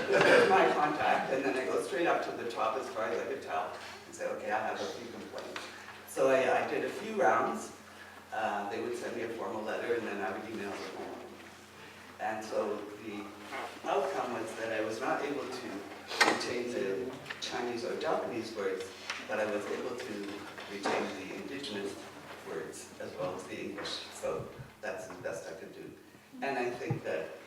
there's my contact, and then I go straight up to the top as far as I could tell, and say, okay, I have a few complaints. So I did a few rounds. They would send me a formal letter, and then I would email them home. And so the outcome was that I was not able to retain the Chinese or Japanese words, but I was able to retain the indigenous words as well as the English. So that's the best I could do. And I think that,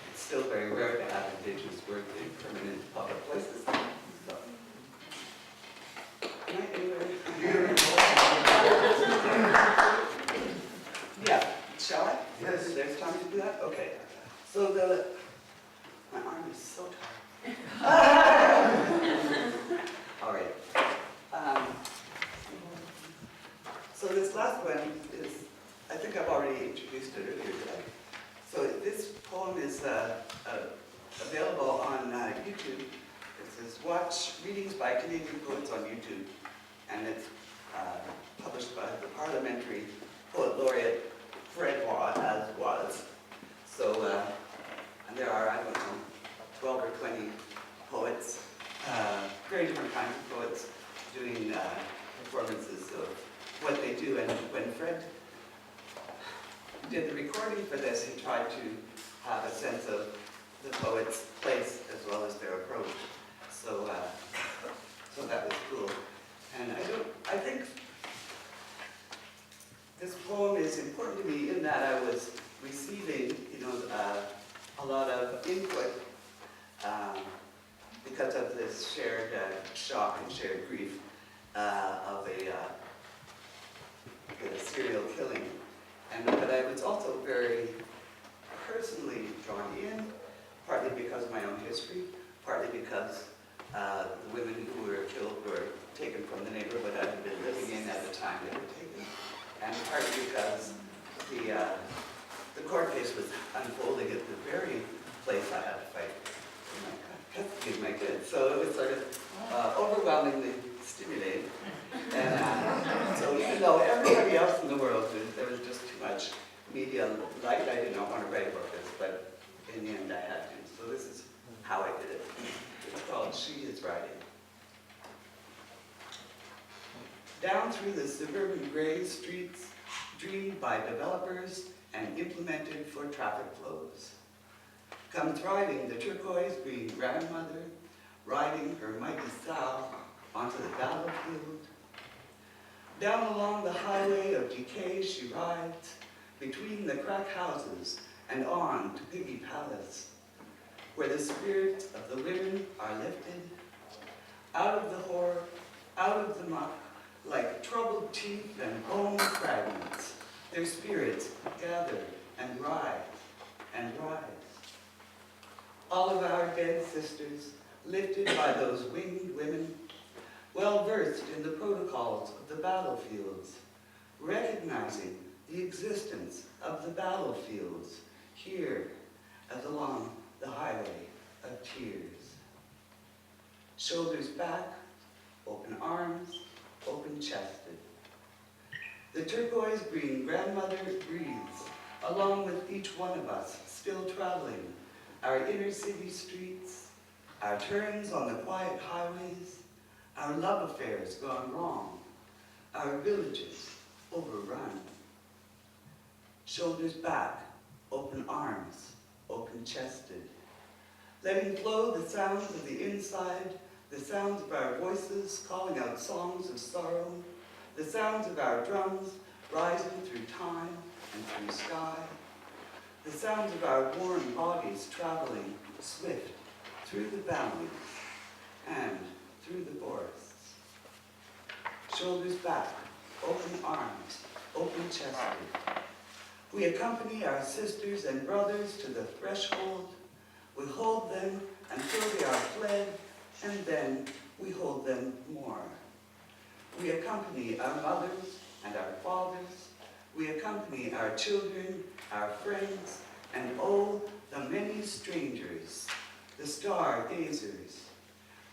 it's still very rare to have indigenous words in permanent public places. So. Can I anyway? Yeah, shall I? Yes. There's time to do that? Okay. So my arm is so tired. All right. So this last one is, I think I've already introduced it earlier today. So this poem is available on YouTube. It says, watch readings by Canadian poets on YouTube. And it's published by the Parliamentary Poet Laureate Fred was. So, and there are, 12 or 20 poets, very different kinds of poets, doing performances of what they do. And when Fred did the recording for this, he tried to have a sense of the poet's place as well as their approach. So, so that was cool. And I think this poem is important to me in that I was receiving, a lot of input because of this shared shock and shared grief. of a serial killing. But I was also very personally drawn in, partly because of my own history, partly because the women who were killed were taken from the neighborhood I had been living in at the time they were taken, and partly because the court case was unfolding at the very place I had to fight. Oh my God, custody of my kids. So it was sort of overwhelmingly stimulating. And so even though everybody else in the world, there was just too much media light, I did not want to write about this, but in the end I had to. So this is how I did it. It's called She Is Riding. Down through the suburban gray streets, dreamed by developers and implemented for traffic flows, comes riding the turquoise green grandmother, riding her mighty sow onto the battlefield. Down along the highway of decay she rides, between the crack houses and on to Piggy Palace, where the spirits of the women are lifted out of the horror, out of the muck, like troubled teeth and bone fragments. Their spirits gather and rise and rise. All of our dead sisters, lifted by those winged women, well versed in the protocols of the battlefields, recognizing the existence of the battlefields here as along the highway of tears. Shoulders back, open arms, open chested. The turquoise green grandmother breathes, along with each one of us still traveling our inner city streets, our turns on the quiet highways, our love affairs gone wrong, our villages overrun. Shoulders back, open arms, open chested. Letting flow the sounds of the inside, the sounds of our voices calling out songs of sorrow, the sounds of our drums rising through time and through sky, the sounds of our warm bodies traveling swift through the valleys and through the forests. Shoulders back, open arms, open chested. We accompany our sisters and brothers to the threshold. We hold them until they are fled, and then we hold them more. We accompany our mothers and our fathers. We accompany our children, our friends, and oh, the many strangers, the stargazers.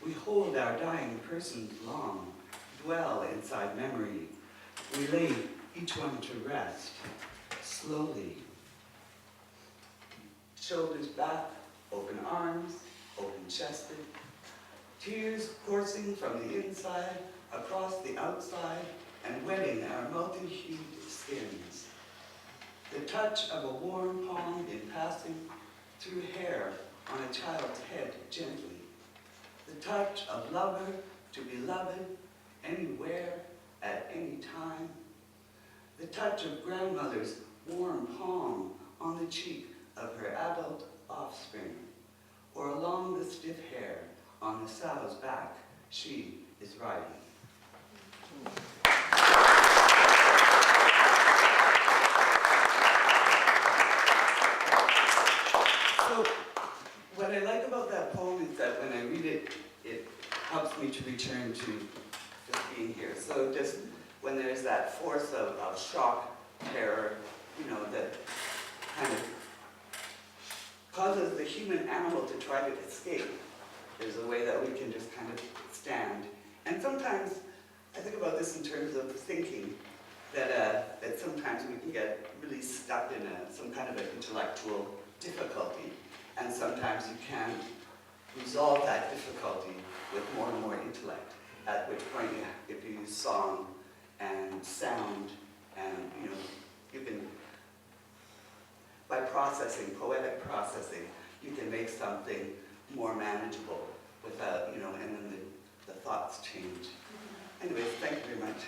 We hold our dying persons long, dwell inside memory. We lay each one to rest, slowly. Shoulders back, open arms, open chested. Tears coursing from the inside, across the outside, and wetting our multi-hued skins. The touch of a warm palm in passing through hair on a child's head gently. The touch of lover to beloved, anywhere, at any time. The touch of grandmother's warm palm on the cheek of her adult offspring, or along the stiff hair on the sow's back she is riding. So, what I like about that poem is that when I read it, it helps me to return to just being here. So just when there's that force of shock, terror, you know, that kind of causes the human animal to try to escape, there's a way that we can just kind of stand. And sometimes, I think about this in terms of thinking, that sometimes we can get really stuck in some kind of an intellectual difficulty, and sometimes you can resolve that difficulty with more and more intellect, at which point you have to use song and sound, and you can, by processing, poetic processing, you can make something more manageable without, and then the thoughts change. Anyways, thank you very much.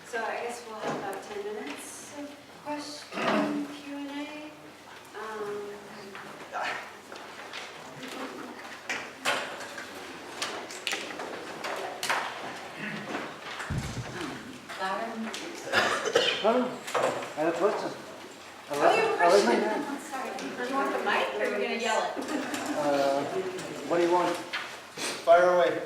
So I guess we'll I have a question. Oh, you have a I raised my question? hand. Sorry. Do you want the mic or are you going to yell it? What do you want? Fire away.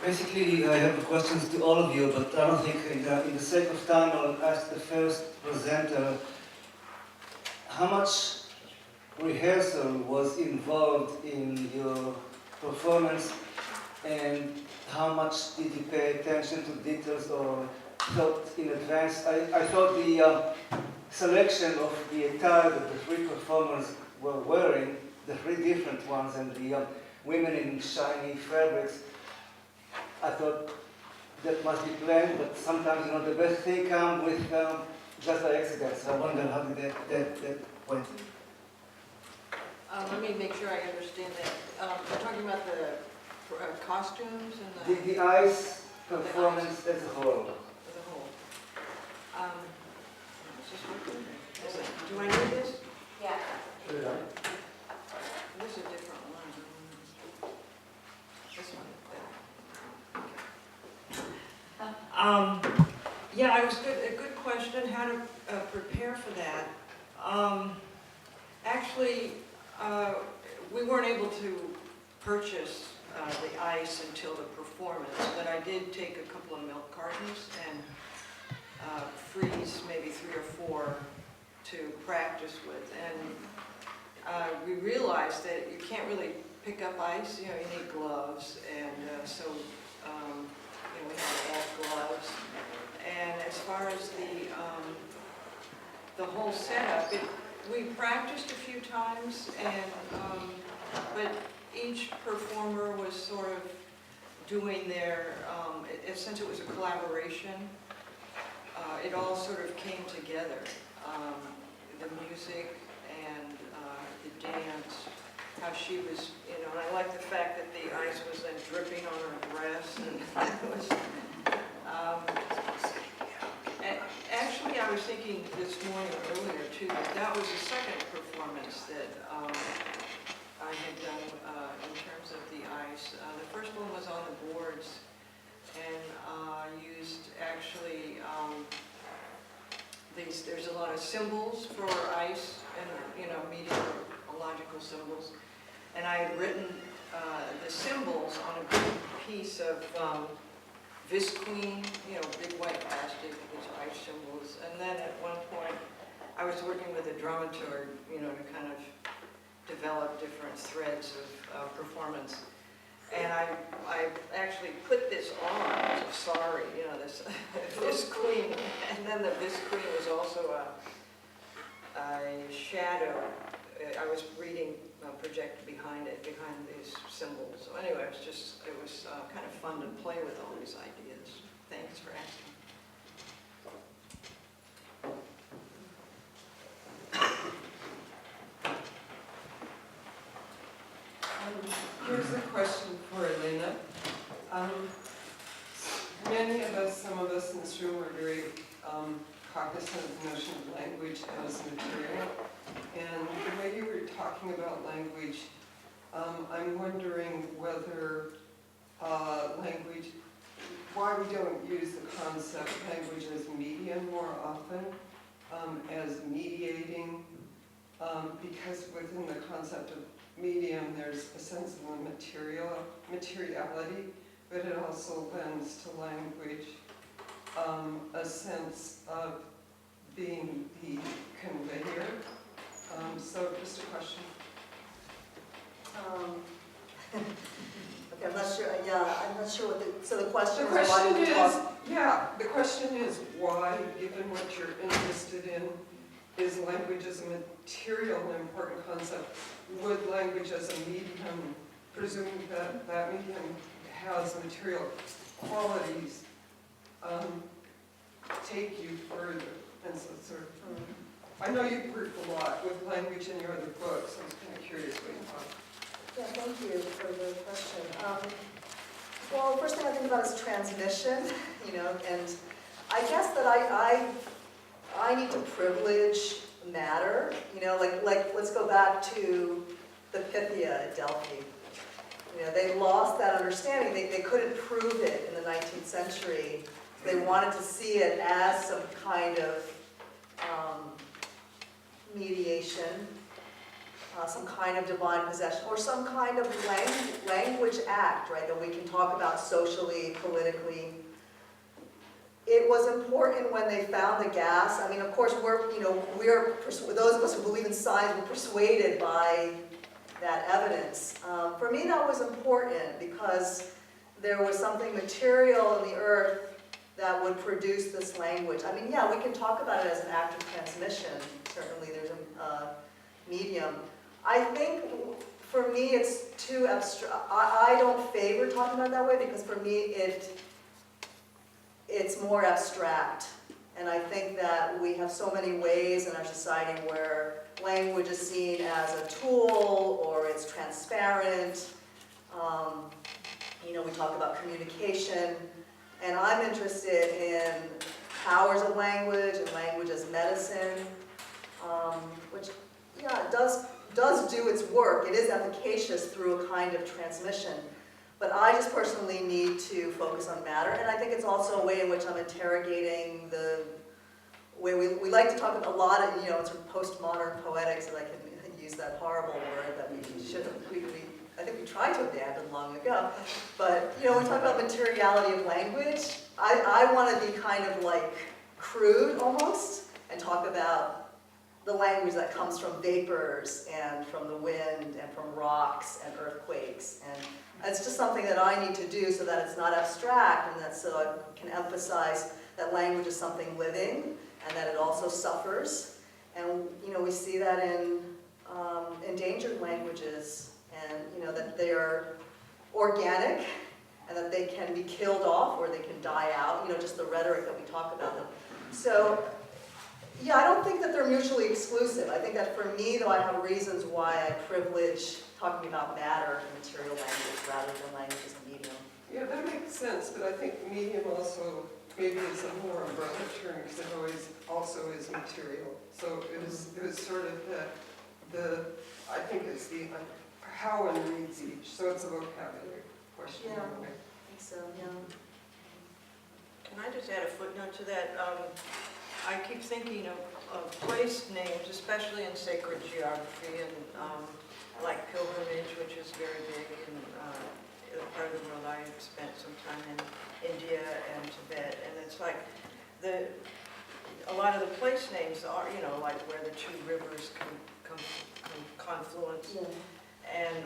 Basically, I have questions to all of you, but I don't think, in the sake of time, I'll ask the first presenter, how much rehearsal was involved in your performance, and how much did you pay attention to details or thought in advance? I thought the selection of the attire that the three performers were wearing, the three different ones, and the women in shiny fabrics, I thought that must be planned, but sometimes, the best thing comes with just by accident. So I wonder how did that went. Let me make sure I understand that. We're talking about the costumes and The ice performance as a whole. as a whole. Is this working? Do I need this? Yeah. This is a different one. This one. Yeah, it was a good question, how to prepare for that. Actually, we weren't able to purchase the ice until the performance, but I did take a couple of milk cartons and freeze maybe 3 or 4 to practice with. And we realized that you can't really pick up ice, you need gloves, and so we had to add gloves. And as far as the whole setup, we practiced a few times, and but each performer was sort of doing their, since it was a collaboration, it all sort of came together. The music and the dance, how she was, and I like the fact that the ice was then dripping on her dress, and it was, and actually I was thinking this morning earlier too, that was the second performance that I had done in terms of the ice. The first one was on the boards, and used actually there's a lot of symbols for ice, and meteorological symbols. And I had written the symbols on a big piece of visqueen, big white plastic with these ice symbols. And then at one point, I was working with a dramaturg, to kind of develop different threads of performance. And I actually put this on, sorry, this visqueen, and then the visqueen was also a shadow. I was reading projected behind these symbols. So anyway, it was kind of fun to play with all these ideas. Thanks for asking. Here's a question for Elena. Some of us in this room are very cognizant of the notion of language as material. And the way you were talking about language, I'm wondering whether why we don't use the concept of language as medium more often, as mediating, because within the concept of medium, there's a sense of a materiality, but it also lends to language a sense of being the conveyor. So just a question. Okay, I'm not sure. Yeah, I'm not sure what so the question The is why question do we is, talk? the question is why, given what you're interested in, is language as a material an important concept? Would language as a medium, presuming that that medium has material qualities, take you further? And so sort of, I know you've worked a lot with language in your other books, so I was kind of curious what you thought. Yeah, thank you for the question. Well, the first thing I think about is transmission, and I guess that I need to privilege matter, like let's go back to the Pythia at Delphi. they lost that understanding. They couldn't prove it in the 19th century. They wanted to see it as some kind of mediation, some kind of divine possession, or some kind of language act, right, that we can talk about socially, politically. It was important when they found the gas. I mean, of course, those of us who believe in science were persuaded by that evidence. For me, that was important because there was something material in the earth that would produce this language. I mean, yeah, we can talk about it as an act of transmission. Certainly, there's a medium. I think for me, it's too abstract. I don't favor talking about it that way because for me, it's more abstract. And I think that we have so many ways in our society where language is seen as a tool or it's transparent. We talk about communication. And I'm interested in powers of language and language as medicine, which, yeah, does do its work. It is efficacious through a kind of transmission. But I just personally need to focus on matter, and I think it's also a way in which I'm interrogating the way we like to talk about a lot of, sort of postmodern poetics, and I can use that horrible word that we should have, I think we tried to abandon long ago. But, when we talk about materiality of language, I want to be kind of like crude almost, and talk about the language that comes from vapors, and from the wind, and from rocks, and earthquakes, and it's just something that I need to do so that it's not abstract, and that so I can emphasize that language is something living, and that it also suffers. And we see that in endangered languages, and that they are organic, and that they can be killed off or they can die out. Just the rhetoric that we talk about them. So, yeah, I don't think that they're mutually exclusive. I think that for me, though, I have reasons why I privilege talking about matter in material language rather than language as a medium. Yeah, that makes sense, but I think medium also maybe is a more umbrella term because it always also is material. So it was sort of I think it's the how one reads each. So it's a vocabulary question. Yeah, I think so, yeah. Can I just add a footnote to that? I keep thinking of place names, especially in sacred geography, and like pilgrimage, which is very big in the part of the world I spent some time in India and Tibet, and it's like a lot of the place names are, like where the two rivers confluence. Yeah. And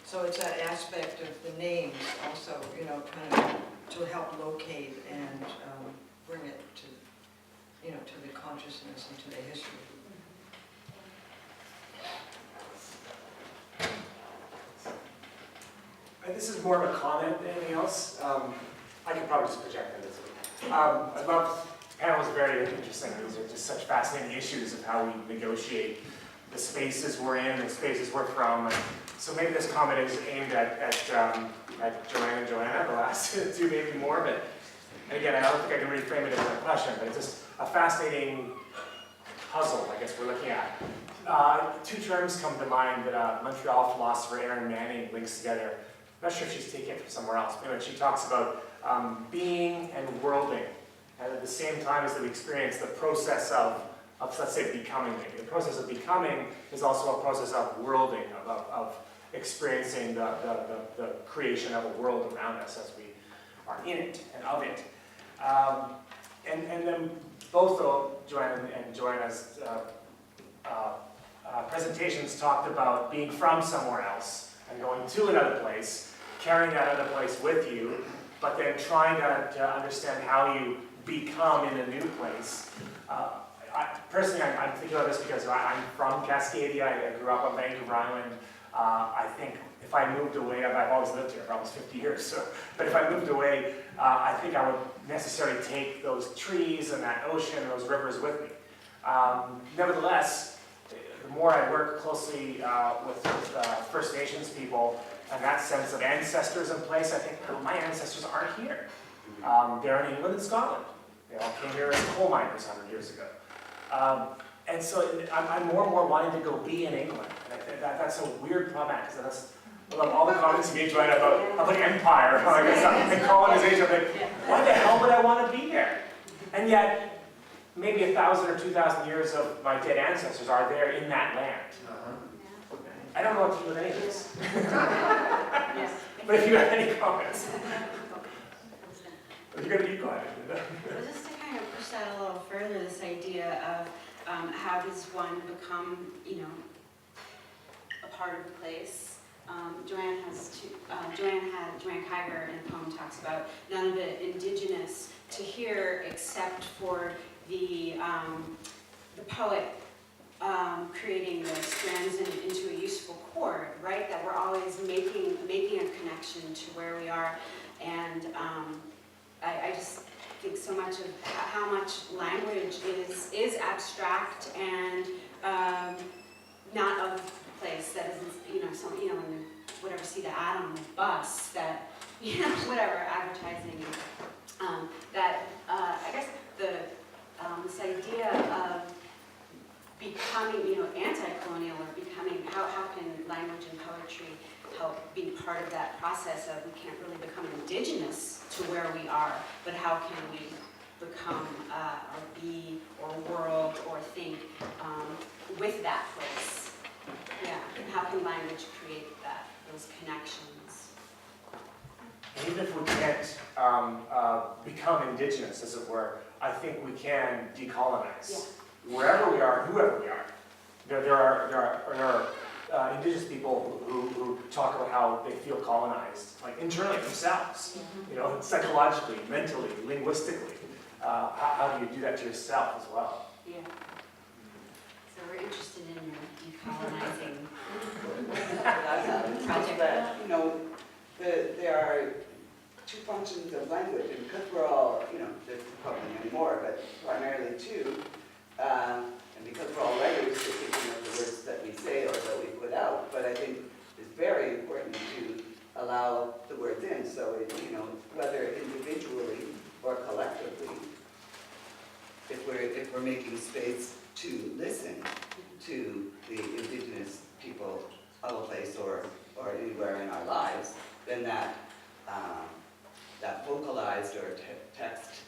so it's that aspect of the names also, kind of to help locate and bring it to, to the consciousness and to the history. This is more of a comment than anything else. I could probably just project into it. The panel was very interesting. These are just such fascinating issues of how we negotiate the spaces we're in, the spaces we're from. So maybe this comment is aimed at Joanne and Joanna, the last two maybe more, but and again, I don't think I can reframe it as a question, but it's just a fascinating puzzle, I guess, we're looking at. Two terms come to mind that a Montreal philosopher, Erin Manning, links together. I'm not sure if she's taking it from somewhere else, but anyway, she talks about being and worlding, and at the same time as that we experience the process of let's say, becoming. The process of becoming is also a process of worlding, of experiencing the creation of a world around us as we are in it and of it. And then both Joanne and Joanna's presentations talked about being from somewhere else and going to another place, carrying that other place with you, but then trying to understand how you become in a new place. Personally, I'm thinking about this because I'm from Cascadia. I grew up on Vancouver Island. I think if I moved away, I've always lived here for almost 50 years, but if I moved away, I think I would necessarily take those trees and that ocean and those rivers with me. Nevertheless, the more I work closely with First Nations people and that sense of ancestors in place, I think, well, my ancestors aren't here. They're in England and Scotland. They all came here as coal miners 100 years ago. And so I'm more and more wanting to go be in England. And that's a weird problem because I love all the comments you made, Joanna, about like empire, and colonization. I'm like, why the hell would I want to be there? And yet, maybe 1,000 or 2,000 years of my dead ancestors are there in that land. I don't know what to do with any of this. But if you have any comments, you're going to be quiet. Well, just to kind of push that a little further, this idea of how does one become, a part of the place. Joanne Kiger in the poem talks about none of it indigenous to here except for the poet creating the strands into a useful chord, right? That we're always making a connection to where we are, and I just think so much of how much language is abstract and not of the place that isn't, when you whatever see the ad on the bus that whatever advertising that I guess this idea of becoming anti-colonial or becoming how can language and poetry help be part of that process of we can't really become indigenous to where we are, but how can we become or be or world or think with that place? Yeah, and how can language create those connections? Even if we can't become indigenous, as it were, I think we can decolonize. Yeah. Wherever we are, whoever we are. There are indigenous people who talk about how they feel colonized, like internally themselves, psychologically, mentally, linguistically. How do you do that to yourself as well? Yeah. So we're interested in your decolonizing project. There are two functions of language, and because we're all, there's probably many more, but primarily two, and because we're all writers, we're thinking of the words that we say or that we put out, but I think it's very important to allow the words in, so whether individually or collectively, if we're making space to listen to the indigenous people of a place or anywhere in our lives, then that vocalized or text,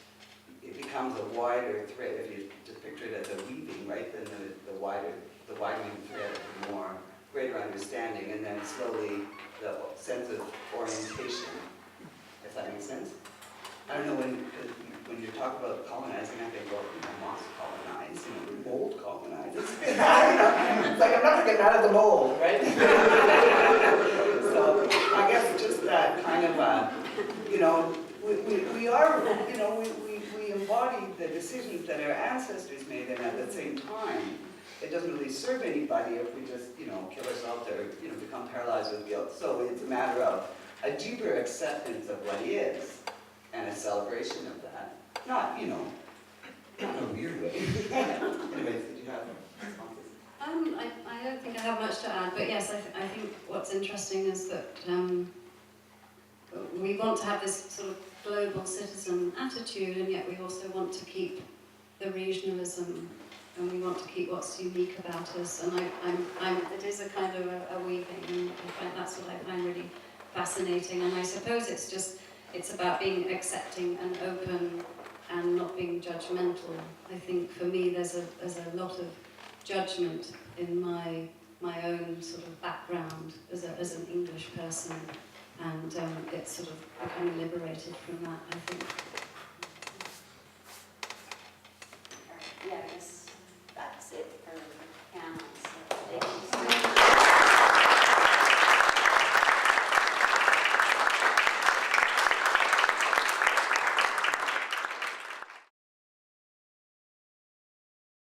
it becomes a wider thread. If you just picture it as a weaving, right, then the widening thread, the more greater understanding, and then slowly the sense of orientation, if that makes sense. I don't know, when you talk about colonizing, I think, well, moss colonized, mold colonized. It's like I'm not getting out of the mold, right? So I guess just that kind of, we are, we embody the decisions that our ancestors made, and at the same time, it doesn't really serve anybody if we just, kill ourselves or, become paralyzed with guilt. So it's a matter of a deeper acceptance of what is, and a celebration of that. Not, not in a weird way. Anyways, did you have responses? I don't think I have much to add, but yes, I think what's interesting is that we want to have this sort of global citizen attitude, and yet we also want to keep the regionalism, and we want to keep what's unique about us. And it is a kind of a weaving, and that's what I find really fascinating. And I suppose it's about being accepting and open and not being judgmental. I think for me there's a lot of judgment in my own sort of background as an English person, and it's sort of becoming liberated from that, I think. Yeah, I guess